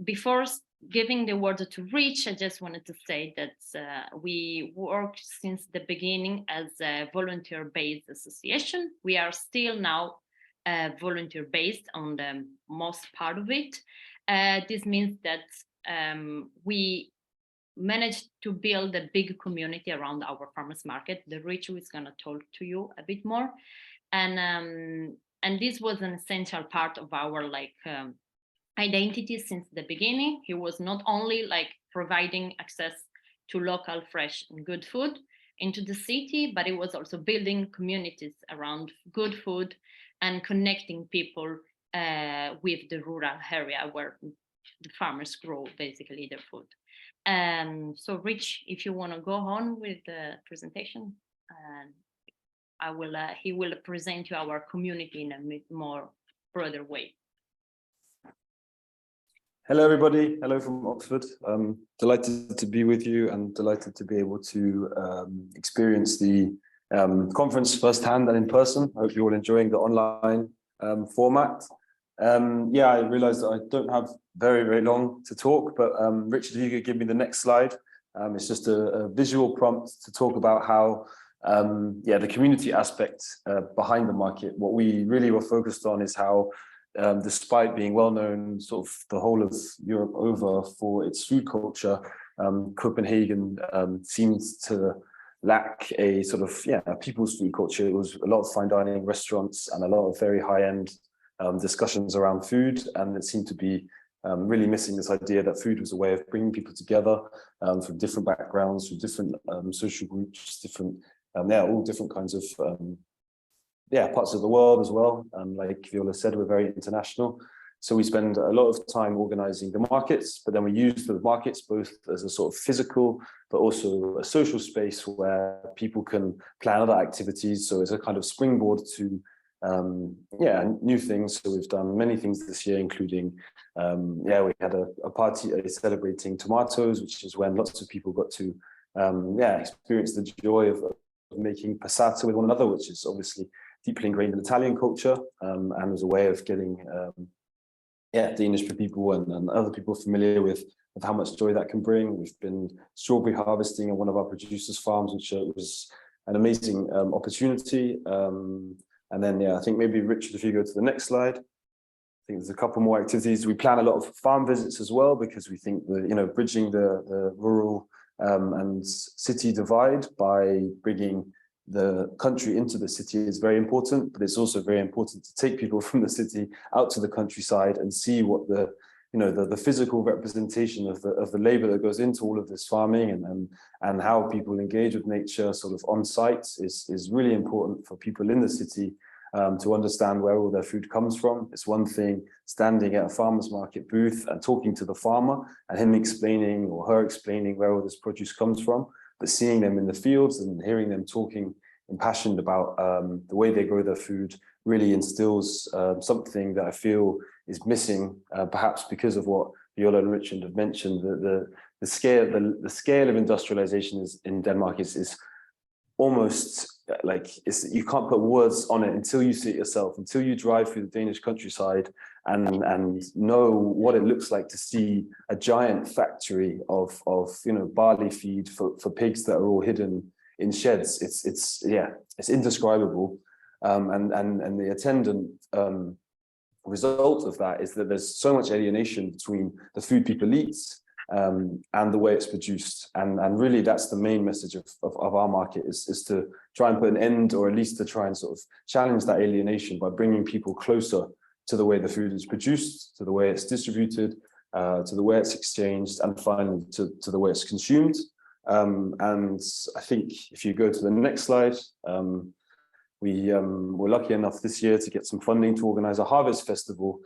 Before giving the word to Rich, I just wanted to say that we work since the beginning as a volunteer-based association. We are still now volunteer-based on the most part of it. This means that we managed to build a big community around our farmers market. The Rich is going to talk to you a bit more, and this was an essential part of our identity since the beginning. He was not only providing access to local, fresh and good food into the city, but it was also building communities around good food and connecting people with the rural area where the farmers grow basically their food. So Rich, if you want to go on with the presentation, he will present you our community in a more broader way. Hello, everybody. Hello from Oxford. Delighted to be with you and delighted to be able to experience the conference firsthand and in person. I hope you're all enjoying the online format. Yeah, I realized that I don't have very, very long to talk, but Richard, if you could give me the next slide. It's just a visual prompt to talk about how, yeah, the community aspect behind the market. What we really were focused on is how, despite being well known sort of the whole of Europe over for its food culture, Copenhagen seems to lack a sort of, yeah, people's food culture. It was a lot of fine dining restaurants and a lot of very high-end discussions around food, and it seemed to be really missing this idea that food was a way of bringing people together from different backgrounds, from different social groups, different, yeah, all different kinds of yeah, parts of the world as well. Like Viola said, we're very international. So we spend a lot of time organizing the markets, but then we use the markets both as a sort of physical, but also a social space where people can plan other activities. So it's a kind of springboard to, yeah, new things. So we've done many things this year, including, yeah, we had a party celebrating tomatoes, which is when lots of people got to, yeah, experience the joy of making passata with one another, which is obviously deeply ingrained in Italian culture, and was a way of getting, yeah, Danish people and other people familiar with how much joy that can bring. We've been strawberry harvesting on one of our producers' farms, which was an amazing opportunity. And then, yeah, I think maybe Richard, if you go to the next slide, I think there's a couple more activities. We plan a lot of farm visits as well, because we think that, you know, bridging the rural and city divide by bringing the country into the city is very important, but it's also very important to take people from the city out to the countryside and see what the, you know, the physical representation of the labor that goes into all of this farming and how people engage with nature sort of on site is really important for people in the city to understand where all their food comes from. It's one thing standing at a farmer's market booth and talking to the farmer and him explaining or her explaining where all this produce comes from, but seeing them in the fields and hearing them talking impassioned about the way they grow their food really instills something that I feel is missing, perhaps because of what Viola and Richard have mentioned. The scale of industrialization in Denmark is almost like you can't put words on it until you see it yourself, until you drive through the Danish countryside and know what it looks like to see a giant factory of you know, barley feed for pigs that are all hidden in sheds. It's indescribable, and the attendant result of that is that there's so much alienation between the food people eat and the way it's produced, and really that's the main message of our market is to try and put an end, or at least to try and sort of challenge that alienation by bringing people closer to the way the food is produced, to the way it's distributed, to the way it's exchanged, and finally to the way it's consumed. And I think if you go to the next slide, we were lucky enough this year to get some funding to organize a harvest festival,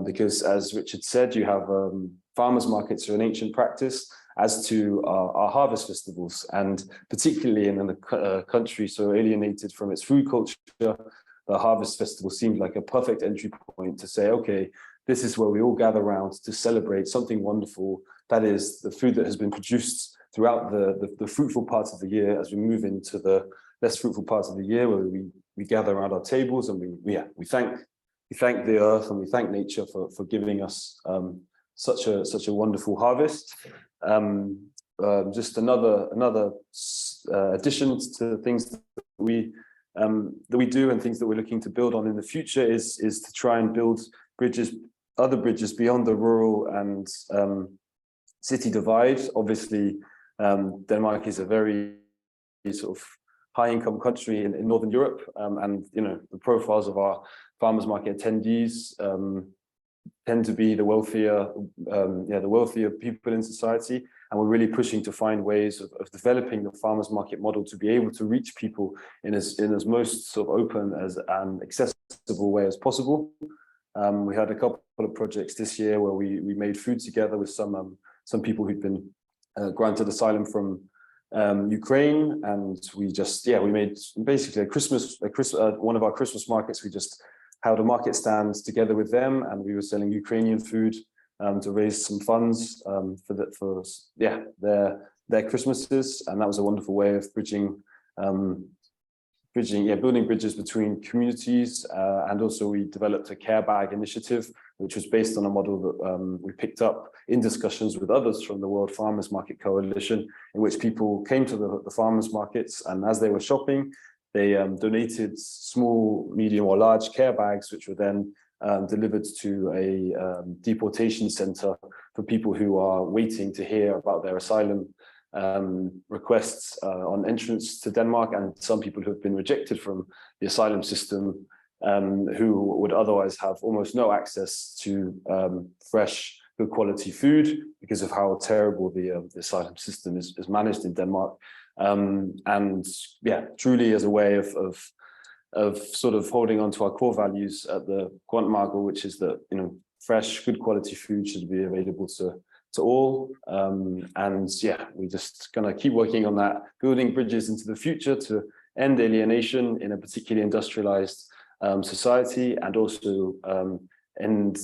because as Richard said, you have farmers markets are an ancient practice, as to our harvest festivals, and particularly in a country so alienated from its food culture, the harvest festival seemed like a perfect entry point to say, okay, this is where we all gather around to celebrate something wonderful, that is the food that has been produced throughout the fruitful parts of the year, as we move into the less fruitful parts of the year, where we gather around our tables and we thank thank the earth and we thank nature for giving us such a wonderful harvest. Just another addition to things that we do and things that we're looking to build on in the future is to try and build other bridges beyond the rural and city divide. Obviously, Denmark is a very sort of high-income country in Northern Europe, and the profiles of our farmers market attendees tend to be the wealthier people in society, and we're really pushing to find ways of developing the farmers market model to be able to reach people in as most sort of open and accessible way as possible. We had a couple of projects this year where we made food together with some people who'd been granted asylum from Ukraine, and we made basically one of our Christmas markets. We just held a market stand together with them, and we were selling Ukrainian food to raise some funds for their Christmases, and that was a wonderful way of building bridges between communities. And also we developed a care bag initiative, which was based on a model that we picked up in discussions with others from the World Farmers Market Coalition, in which people came to the farmers markets, and as they were shopping, they donated small, medium or large care bags, which were then delivered to a deportation center for people who are waiting to hear about their asylum requests on entrance to Denmark, and some people who have been rejected from the asylum system, who would otherwise have almost no access to fresh, good quality food because of how terrible the asylum system is managed in Denmark. And yeah, truly as a way of sort of holding on to our core values at the Grøntmarked, which is that fresh, good quality food should be available to all. And yeah, we're just gonna keep working on that, building bridges into the future to end alienation in a particularly industrialized society, and also end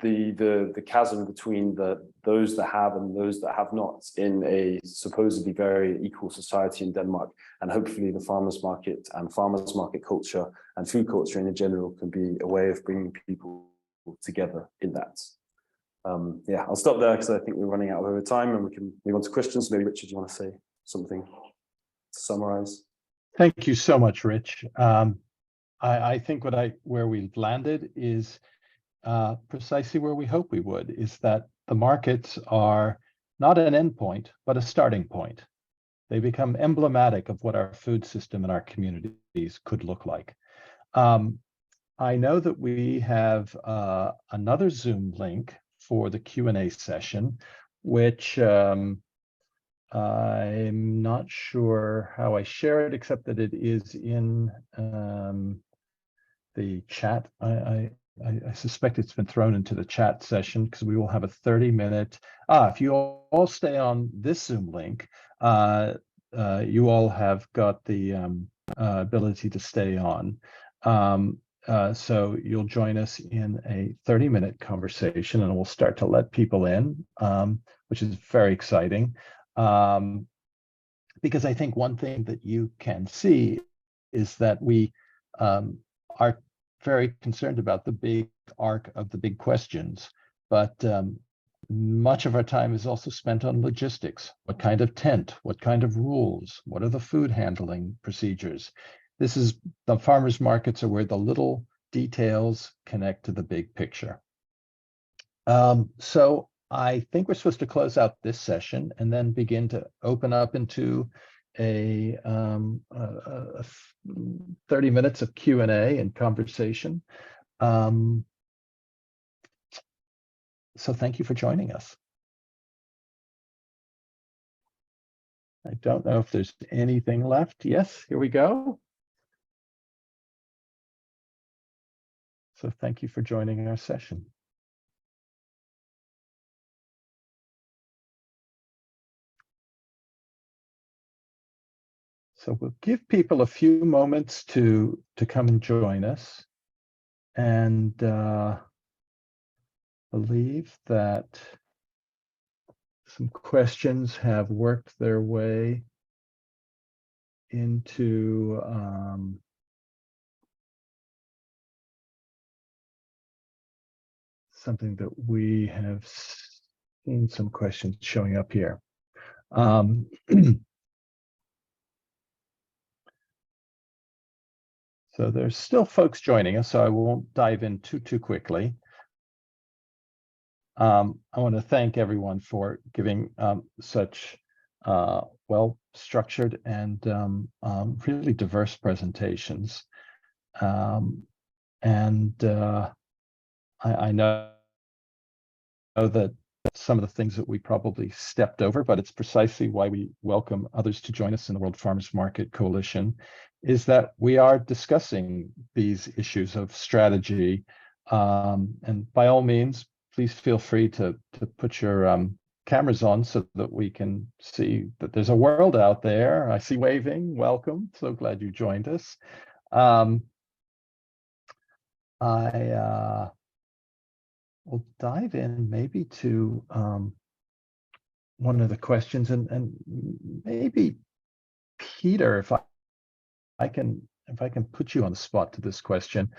the chasm between those that have and those that have not in a supposedly very equal society in Denmark. And hopefully the farmers market and farmers market culture and food culture in general can be a way of bringing people together in that. Yeah, I'll stop there because I think we're running out of time, and we can move on to questions. Maybe Richard, you want to say something to summarize? Thank you so much, Rich. I think where we've landed is precisely where we hope we would, is that the markets are not an endpoint, but a starting point. They become emblematic of what our food system and our communities could look like. I know that we have another Zoom link for the Q&A session, which I'm not sure how I share it, except that it is in the chat. I suspect it's been thrown into the chat session, because we will have a 30-minute. If you all stay on this Zoom link, you all have got the ability to stay on. So you'll join us in a 30-minute conversation, and we'll start to let people in, which is very exciting. Because I think one thing that you can see is that we are very concerned about the big arc of the big questions, but much of our time is also spent on logistics. What kind of tent? What kind of rules? What are the food handling procedures? The farmers markets are where the little details connect to the big picture. So I think we're supposed to close out this session and then begin to open up into a 30 minutes of Q&A and conversation. So thank you for joining us. I don't know if there's anything left. Yes, here we go. So thank you for joining our session. So we'll give people a few moments to come and join us, and believe that some questions have worked their way into something that we have seen some questions showing up here. So there's still folks joining us, so I won't dive in too quickly. I want to thank everyone for giving such well-structured and really diverse presentations. I know that some of the things that we probably stepped over, but it's precisely why we welcome others to join us in the World Farmers Market Coalition, is that we are discussing these issues of strategy. And by all means, please feel free to put your cameras on so that we can see that there's a world out there. I see waving. Welcome. So glad you joined us. We'll dive in maybe to one of the questions, and maybe Peter, if I can put you on the spot to this question,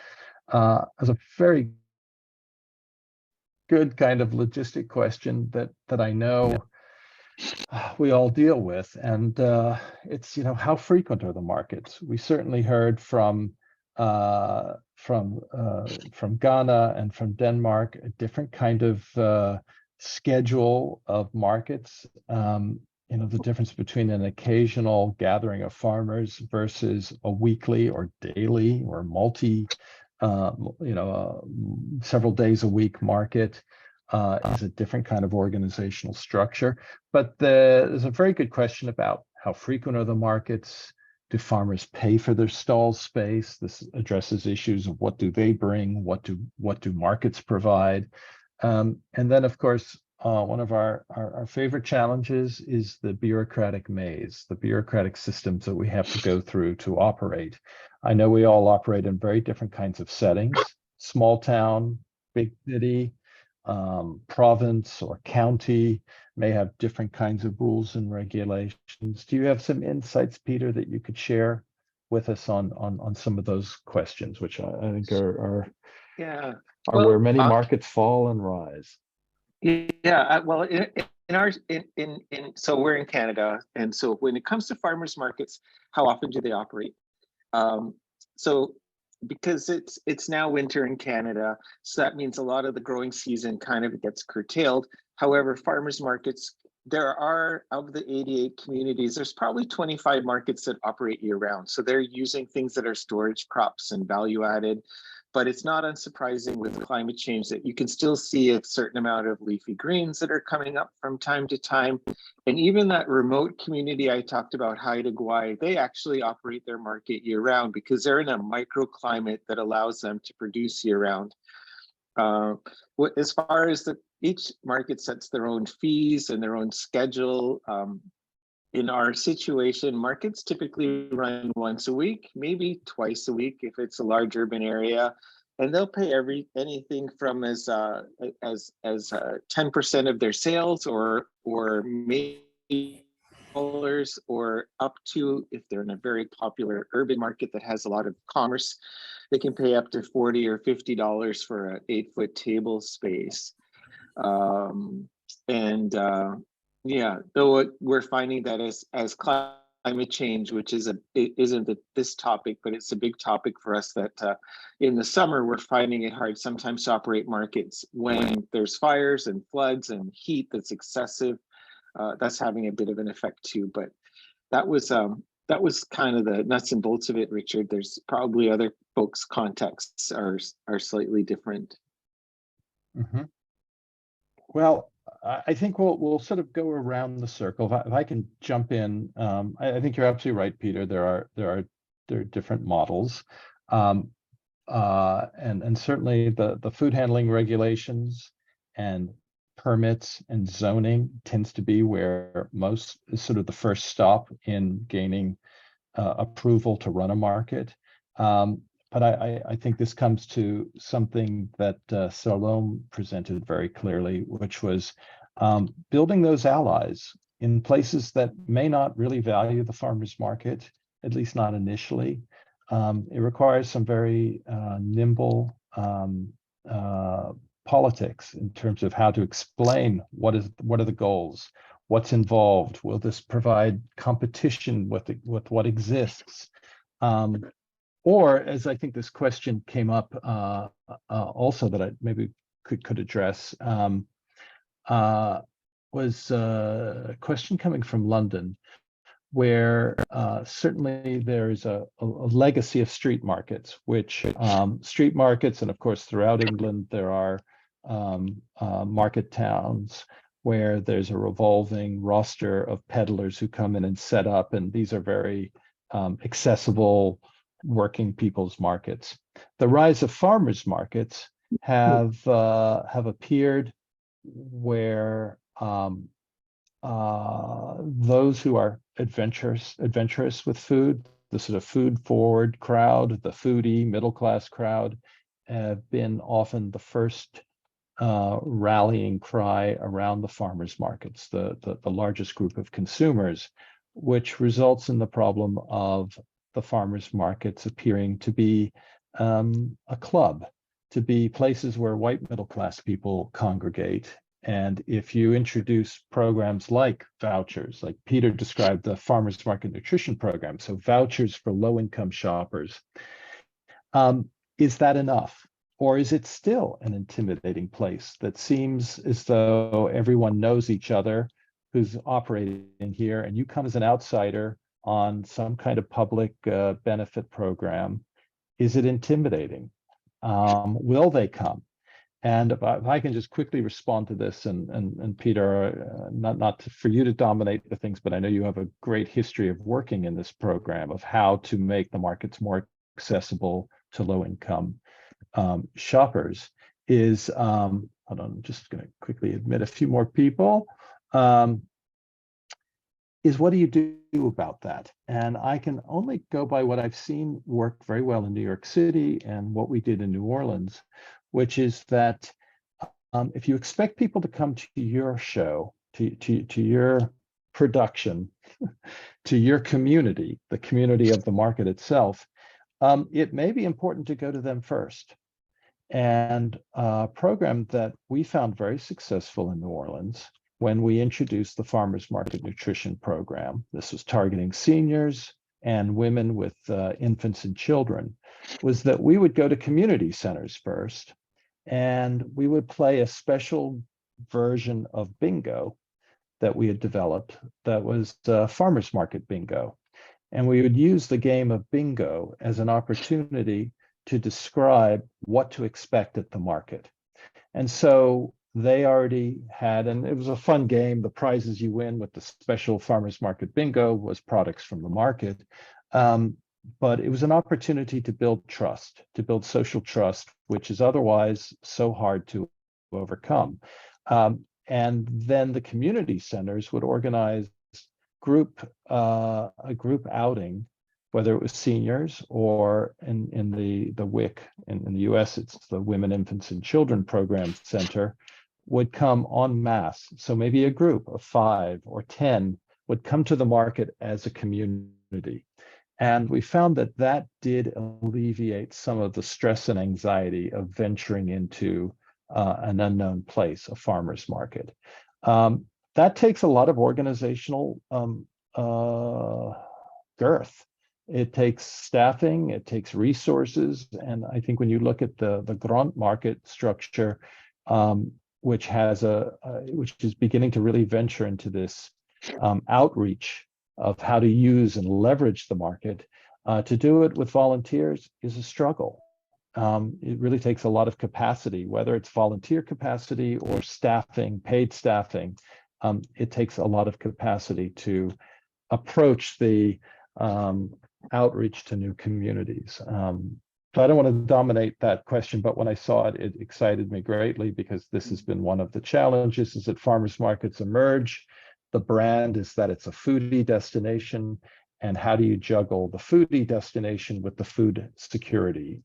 as a very good kind of logistic question that I know we all deal with, and it's, you know, how frequent are the markets? We certainly heard from Ghana and from Denmark a different kind of schedule of markets. You know, the difference between an occasional gathering of farmers versus a weekly or daily or several days a week market is a different kind of organizational structure. But there's a very good question about how frequent are the markets? Do farmers pay for their stall space? This addresses issues of what do they bring? What do markets provide? And then, of course, one of our favorite challenges is the bureaucratic maze, the bureaucratic systems that we have to go through to operate. I know we all operate in very different kinds of settings, small town, big city, province or county may have different kinds of rules and regulations. Do you have some insights, Peter, that you could share with us on some of those questions, which I think are where many markets fall and rise? Yeah, well, so we're in Canada, and so when it comes to farmers markets, how often do they operate? So because it's now winter in Canada, so that means a lot of the growing season kind of gets curtailed. However, farmers markets, there are, of the 88 communities, there's probably 25 markets that operate year round. So they're using things that are storage crops and value added. But it's not unsurprising with climate change that you can still see a certain amount of leafy greens that are coming up from time to time. And even that remote community I talked about, Haida Gwaii, they actually operate their market year round because they're in a microclimate that allows them to produce year round. As far as each market sets their own fees and their own schedule. In our situation, markets typically run once a week, maybe twice a week if it's a large urban area, and they'll pay anything from as 10% of their sales, or maybe dollars, or up to, if they're in a very popular urban market that has a lot of commerce, they can pay up to $40 or $50 for an 8-foot table space. Yeah, though we're finding that as climate change, which isn't this topic, but it's a big topic for us, that in the summer, we're finding it hard sometimes to operate markets when there's fires and floods and heat that's excessive. That's having a bit of an effect too, but that was kind of the nuts and bolts of it, Richard. There's probably other folks' contexts are slightly different. Mm-hmm. Well, I think we'll sort of go around the circle. If I can jump in, I think you're absolutely right, Peter. There are different models, and certainly the food handling regulations and permits and zoning tends to be where most is sort of the first stop in gaining approval to run a market. But I think this comes to something that Selorm presented very clearly, which was building those allies in places that may not really value the farmers market, at least not initially. It requires some very nimble politics in terms of how to explain what are the goals, what's involved, will this provide competition with what exists, or as I think this question came up also that I maybe could address, was a question coming from London, where certainly there's a legacy of street markets, which street markets, and of course throughout England there are market towns where there's a revolving roster of peddlers who come in and set up, and these are very accessible working people's markets. The rise of farmers markets have appeared where those who are adventurous with food, the sort of food forward crowd, the foodie middle class crowd, have been often the first rallying cry around the farmers markets, the largest group of consumers, which results in the problem of the farmers markets appearing to be a club, to be places where white middle class people congregate. And if you introduce programs like vouchers, like Peter described the farmers market nutrition program, so vouchers for low-income shoppers, is that enough? Or is it still an intimidating place that seems as though everyone knows each other who's operating here, and you come as an outsider on some kind of public benefit program? Is it intimidating? Will they come? And if I can just quickly respond to this, and Peter, not for you to dominate the things, but I know you have a great history of working in this program of how to make the markets more accessible to low-income shoppers. Is hold on, I'm just going to quickly admit a few more people. Is what do you do about that? And I can only go by what I've seen work very well in New York City and what we did in New Orleans, which is that if you expect people to come to your show, to your production, to your community, the community of the market itself, it may be important to go to them first. And a program that we found very successful in New Orleans when we introduced the Farmers Market Nutrition Program, this was targeting seniors and women with infants and children, was that we would go to community centers first, and we would play a special version of bingo that we had developed that was farmers market bingo. And we would use the game of bingo as an opportunity to describe what to expect at the market. And so they already had, and it was a fun game. The prizes you win with the special farmers market bingo was products from the market. But it was an opportunity to build trust, to build social trust, which is otherwise so hard to overcome. And then the community centers would organize a group outing, whether it was seniors or in the WIC in the US, it's the Women, Infants, and Children Program Center, would come en masse. So maybe a group of 5 or 10 would come to the market as a community. And we found that did alleviate some of the stress and anxiety of venturing into an unknown place, a farmer's market. That takes a lot of organizational girth. It takes staffing, it takes resources. And I think when you look at the Grand market structure, which is beginning to really venture into this outreach of how to use and leverage the market, to do it with volunteers is a struggle. It really takes a lot of capacity, whether it's volunteer capacity or staffing, paid staffing. It takes a lot of capacity to approach the outreach to new communities. So I don't want to dominate that question, but when I saw it, it excited me greatly, because this has been one of the challenges is that farmers markets emerge. The brand is that it's a foodie destination, and how do you juggle the foodie destination with the food security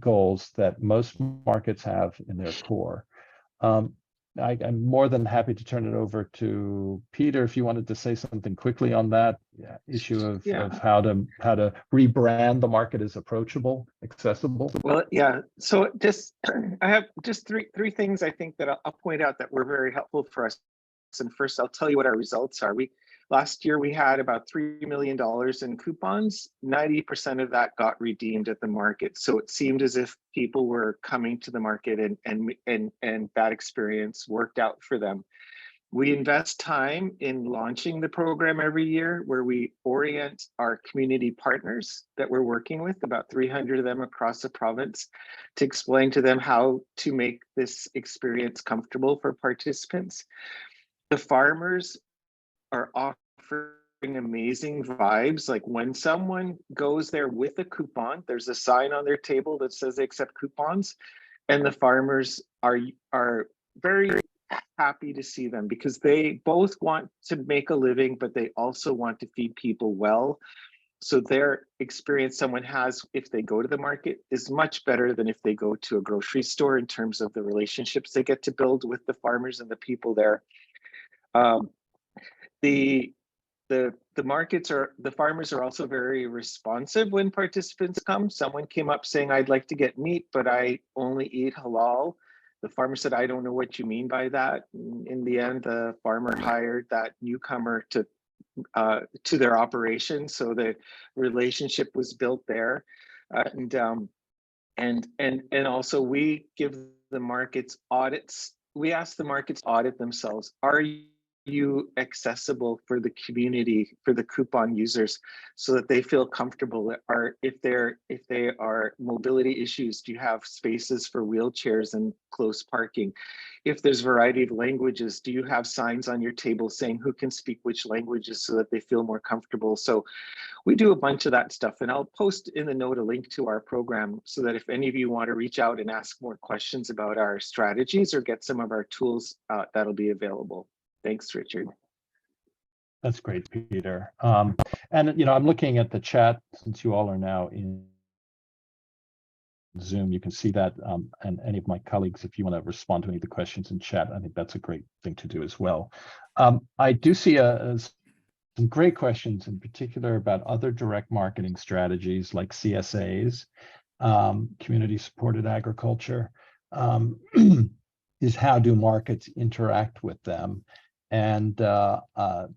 goals that most markets have in their core? I'm more than happy to turn it over to Peter if you wanted to say something quickly on that issue of how to rebrand the market as approachable, accessible. Well, yeah. So just I have just three things I think that I'll point out that were very helpful for us. And first, I'll tell you what our results are. Last year we had about $3 million in coupons. 90% of that got redeemed at the market. So it seemed as if people were coming to the market and that experience worked out for them. We invest time in launching the program every year, where we orient our community partners that we're working with, about 300 of them across the province, to explain to them how to make this experience comfortable for participants. The farmers are offering amazing vibes. Like when someone goes there with a coupon, there's a sign on their table that says they accept coupons, and the farmers are very happy to see them because they both want to make a living, but they also want to feed people well. So their experience someone has if they go to the market is much better than if they go to a grocery store in terms of the relationships they get to build with the farmers and the people there. The farmers are also very responsive when participants come. Someone came up saying, I'd like to get meat, but I only eat halal. The farmer said, I don't know what you mean by that. In the end, the farmer hired that newcomer to their operation. So the relationship was built there. And also we give the markets audits. We ask the markets audit themselves. Are you accessible for the community, for the coupon users, so that they feel comfortable? Or if they are mobility issues, do you have spaces for wheelchairs and close parking? If there's variety of languages, do you have signs on your table saying who can speak which languages so that they feel more comfortable? So we do a bunch of that stuff, and I'll post in the note a link to our program so that if any of you want to reach out and ask more questions about our strategies or get some of our tools, that'll be available. Thanks, Richard. That's great, Peter. And I'm looking at the chat since you all are now in Zoom. You can see that, and any of my colleagues, if you want to respond to any of the questions in chat, I think that's a great thing to do as well. I do see some great questions, in particular about other direct marketing strategies like CSAs, community-supported agriculture. Is how do markets interact with them? And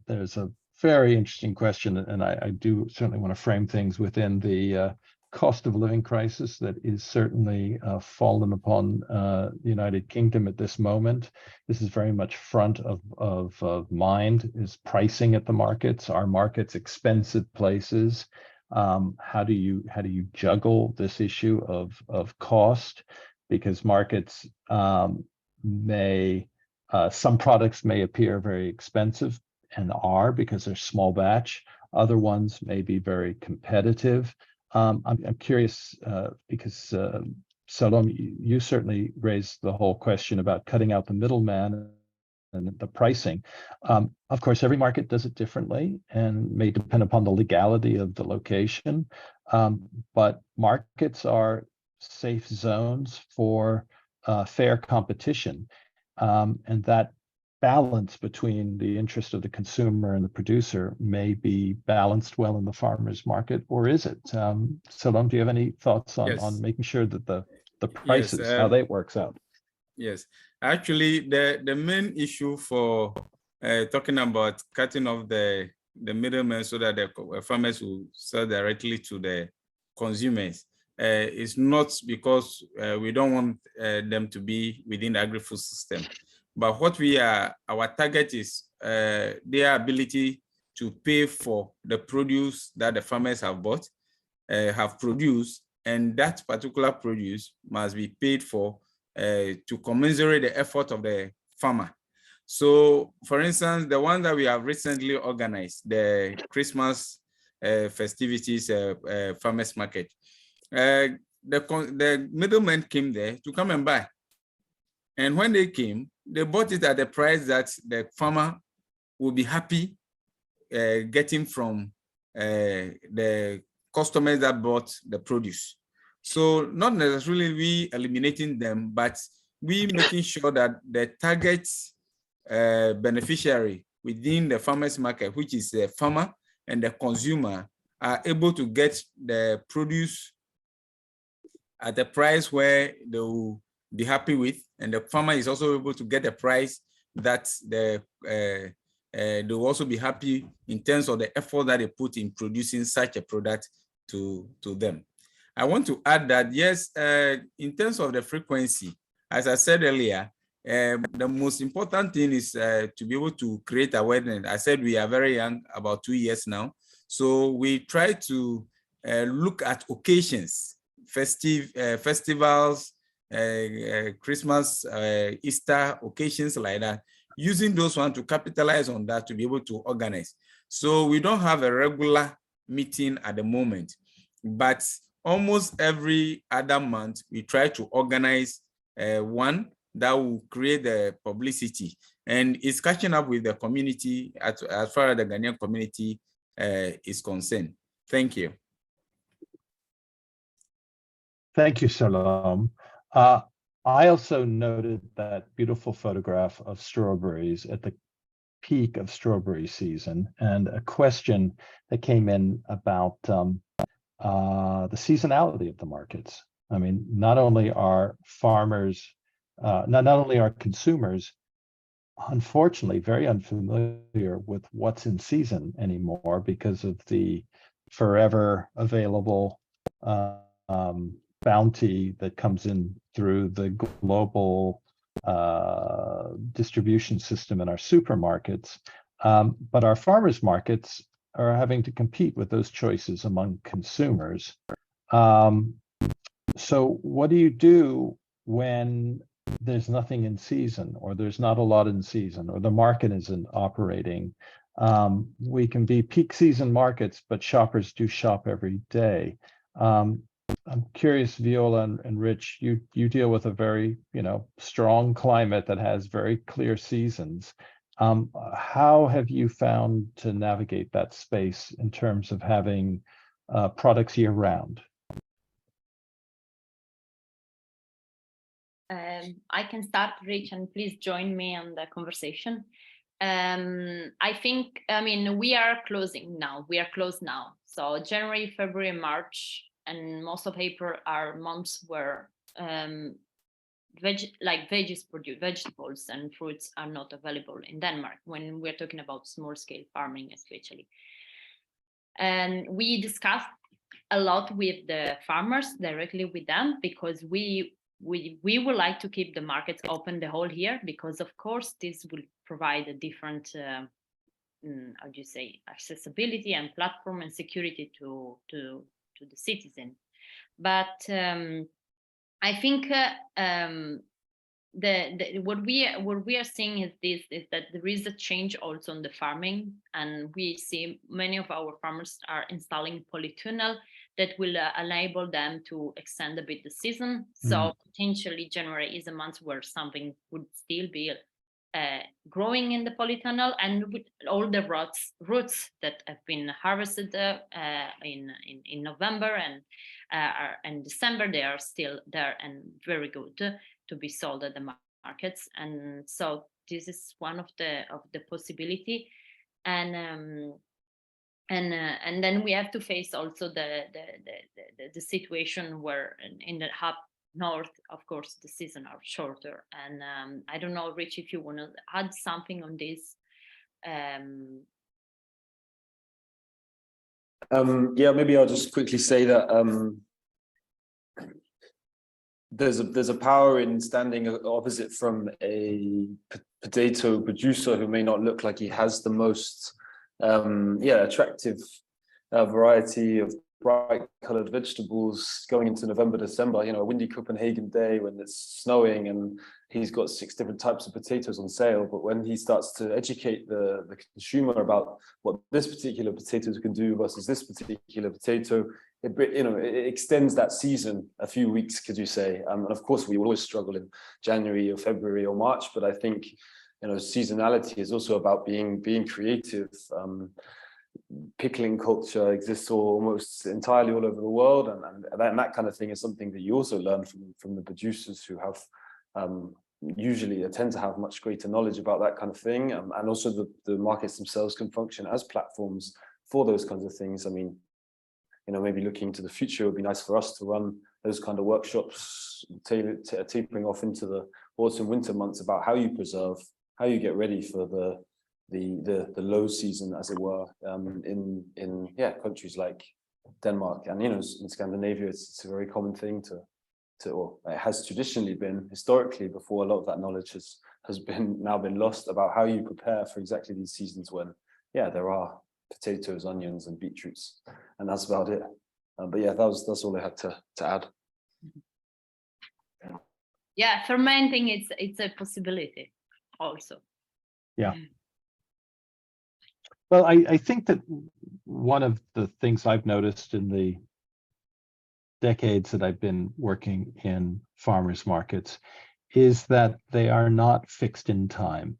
there's a very interesting question, and I do certainly want to frame things within the cost of living crisis that is certainly fallen upon the United Kingdom at this moment. This is very much front of mind, is pricing at the markets. Are markets expensive places? How do you juggle this issue of cost? Because markets some products may appear very expensive and are because they're small batch. Other ones may be very competitive. I'm curious because Selorm, you certainly raised the whole question about cutting out the middleman and the pricing. Of course, every market does it differently and may depend upon the legality of the location. But markets are safe zones for fair competition. And that balance between the interest of the consumer and the producer may be balanced well in the farmer's market, or is it? Selorm, do you have any thoughts on making sure that the prices, how that works out? Yes, actually, the main issue for talking about cutting off the middlemen so that the farmers will sell directly to the consumers is not because we don't want them to be within the agri-food system. But what our target is their ability to pay for the produce that the farmers have bought, have produced, and that particular produce must be paid for to commensurate the effort of the farmer. So, for instance, the one that we have recently organized, the Christmas festivities farmers market, the middlemen came there to come and buy. And when they came, they bought it at a price that the farmer will be happy getting from the customers that bought the produce. So not necessarily we eliminating them, but we making sure that the target beneficiary within the farmers market, which is the farmer and the consumer, are able to get the produce at a price where they will be happy with, and the farmer is also able to get a price that they will also be happy in terms of the effort that they put in producing such a product to them. I want to add that, yes, in terms of the frequency, as I said earlier, the most important thing is to be able to create awareness. I said we are very young, about 2 years now. So we try to look at occasions, festivals, Christmas, Easter, occasions like that, using those ones to capitalize on that to be able to organize. So we don't have a regular meeting at the moment, but almost every other month, we try to organize one that will create the publicity, and it's catching up with the community as far as the Ghanaian community is concerned. Thank you. Thank you, Selorm. I also noted that beautiful photograph of strawberries at the peak of strawberry season, and a question that came in about the seasonality of the markets. I mean, not only are farmers, not only are consumers, unfortunately, very unfamiliar with what's in season anymore because of the forever available bounty that comes in through the global distribution system in our supermarkets. But our farmers markets are having to compete with those choices among consumers. So what do you do when there's nothing in season, or there's not a lot in season, or the market isn't operating? We can be peak season markets, but shoppers do shop every day. I'm curious, Viola and Rich, you deal with a very, strong climate that has very clear seasons. How have you found to navigate that space in terms of having products year round? I can start, Rich, and please join me on the conversation. I think, we are closing now. We are closed now. So January, February, March, and most of April are months where vegetables and fruits are not available in Denmark, when we're talking about small scale farming especially. And we discussed a lot with the farmers, directly with them, because we would like to keep the markets open the whole year, because of course this will provide a different accessibility and platform and security to the citizen. But I think what we are seeing is that there is a change also in the farming, and we see many of our farmers are installing polytunnel that will enable them to extend a bit the season. So potentially January is a month where something would still be growing in the polytunnel, and with all the roots that have been harvested in November and December, they are still there and very good to be sold at the markets. And so this is one of the possibility. And then we have to face also the situation where in the hub north, of course, the season are shorter. And I don't know, Rich, if you want to add something on this. Yeah, maybe I'll just quickly say that there's a power in standing opposite from a potato producer who may not look like he has the most attractive variety of bright colored vegetables going into November, December, a windy Copenhagen day when it's snowing and he's got 6 different types of potatoes on sale. But when he starts to educate the consumer about what this particular potato can do versus this particular potato, it extends that season a few weeks, could you say? And of course, we will always struggle in January or February or March, but I think seasonality is also about being creative. Pickling culture exists almost entirely all over the world, and that kind of thing is something that you also learn from the producers who have usually tend to have much greater knowledge about that kind of thing. And also the markets themselves can function as platforms for those kinds of things. I mean, maybe looking to the future, it would be nice for us to run those kind of workshops, tapering off into the autumn, winter months about how you preserve, how you get ready for the low season, as it were, in countries like Denmark. And in Scandinavia, it's a very common thing or it has traditionally been, historically, before a lot of that knowledge has now been lost about how you prepare for exactly these seasons when there are potatoes, onions, and beetroots, and that's about it. But yeah, that's all I had to add. Yeah, fermenting, it's a possibility also. Yeah. Well, I think that one of the things I've noticed in the decades that I've been working in farmers markets is that they are not fixed in time.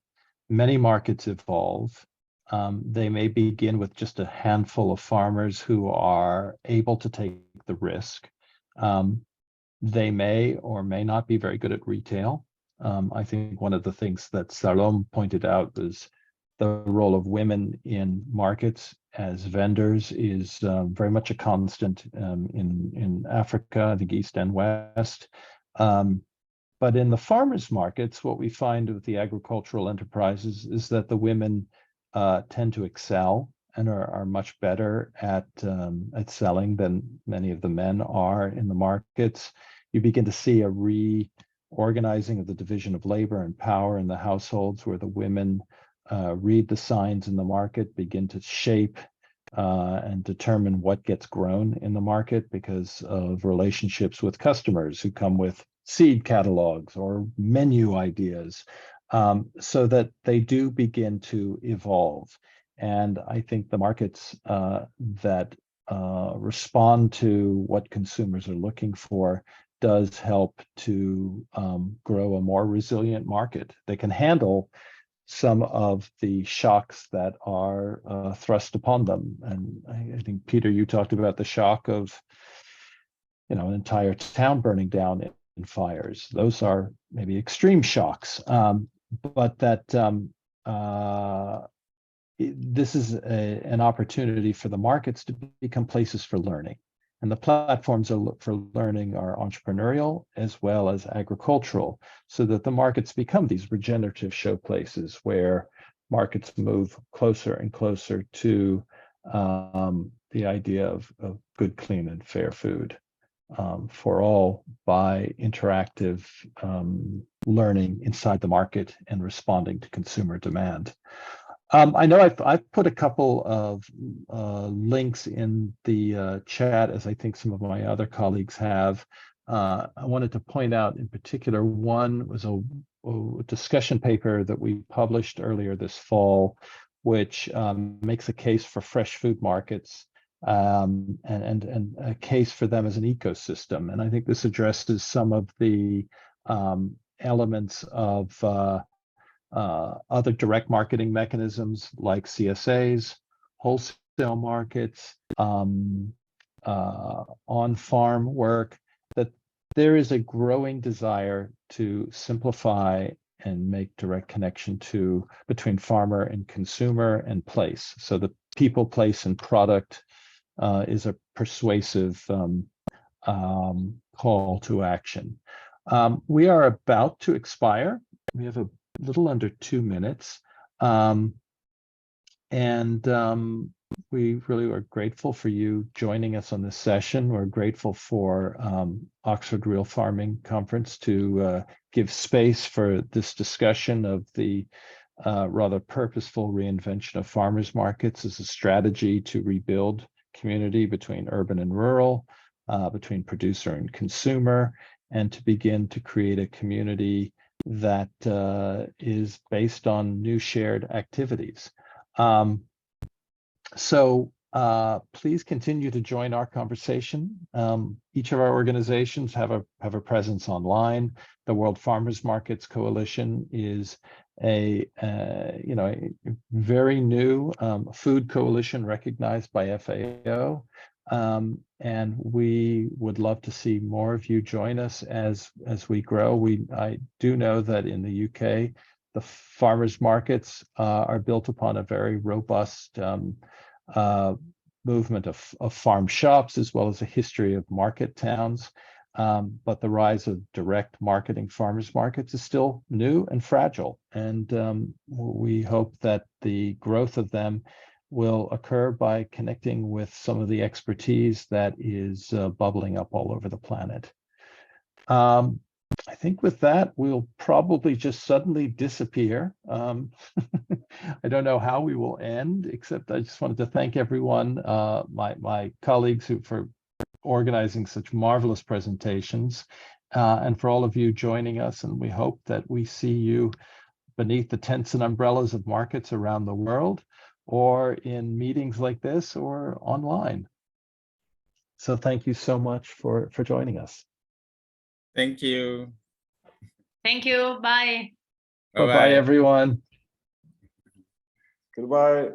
Many markets evolve. They may begin with just a handful of farmers who are able to take the risk. They may or may not be very good at retail. I think one of the things that Selorm pointed out was the role of women in markets as vendors is very much a constant in Africa, I think East and West. But in the farmers markets, what we find with the agricultural enterprises is that the women tend to excel and are much better at selling than many of the men are in the markets. You begin to see a reorganizing of the division of labor and power in the households, where the women read the signs in the market, begin to shape and determine what gets grown in the market because of relationships with customers who come with seed catalogs or menu ideas, so that they do begin to evolve. And I think the markets that respond to what consumers are looking for does help to grow a more resilient market. They can handle some of the shocks that are thrust upon them. And I think, Peter, you talked about the shock of an entire town burning down in fires. Those are maybe extreme shocks, but that this is an opportunity for the markets to become places for learning. And the platforms for learning are entrepreneurial as well as agricultural, so that the markets become these regenerative showplaces where markets move closer and closer to the idea of good, clean, and fair food for all by interactive learning inside the market and responding to consumer demand. I know I've put a couple of links in the chat, as I think some of my other colleagues have. I wanted to point out in particular, one was a discussion paper that we published earlier this fall, which makes a case for fresh food markets and a case for them as an ecosystem. And I think this addresses some of the elements of other direct marketing mechanisms like CSAs, wholesale markets, on-farm work, that there is a growing desire to simplify and make direct connection between farmer and consumer and place. So the people, place, and product is a persuasive call to action. We are about to expire. We have a little under 2 minutes. We really are grateful for you joining us on this session. We're grateful for Oxford Real Farming Conference to give space for this discussion of the rather purposeful reinvention of farmers markets as a strategy to rebuild community between urban and rural, between producer and consumer, and to begin to create a community that is based on new shared activities. So please continue to join our conversation. Each of our organizations have a presence online. The World Farmers Markets Coalition is a very new food coalition recognized by FAO. And we would love to see more of you join us as we grow. I do know that in the UK, the farmers markets are built upon a very robust movement of farm shops, as well as a history of market towns. But the rise of direct marketing farmers markets is still new and fragile. And we hope that the growth of them will occur by connecting with some of the expertise that is bubbling up all over the planet. I think with that, we'll probably just suddenly disappear. I don't know how we will end, except I just wanted to thank everyone, my colleagues for organizing such marvelous presentations, and for all of you joining us. And we hope that we see you beneath the tents and umbrellas of markets around the world, or in meetings like this, or online. So thank you so much for joining us. Thank you. Thank you. Bye. Bye-bye, everyone. Goodbye.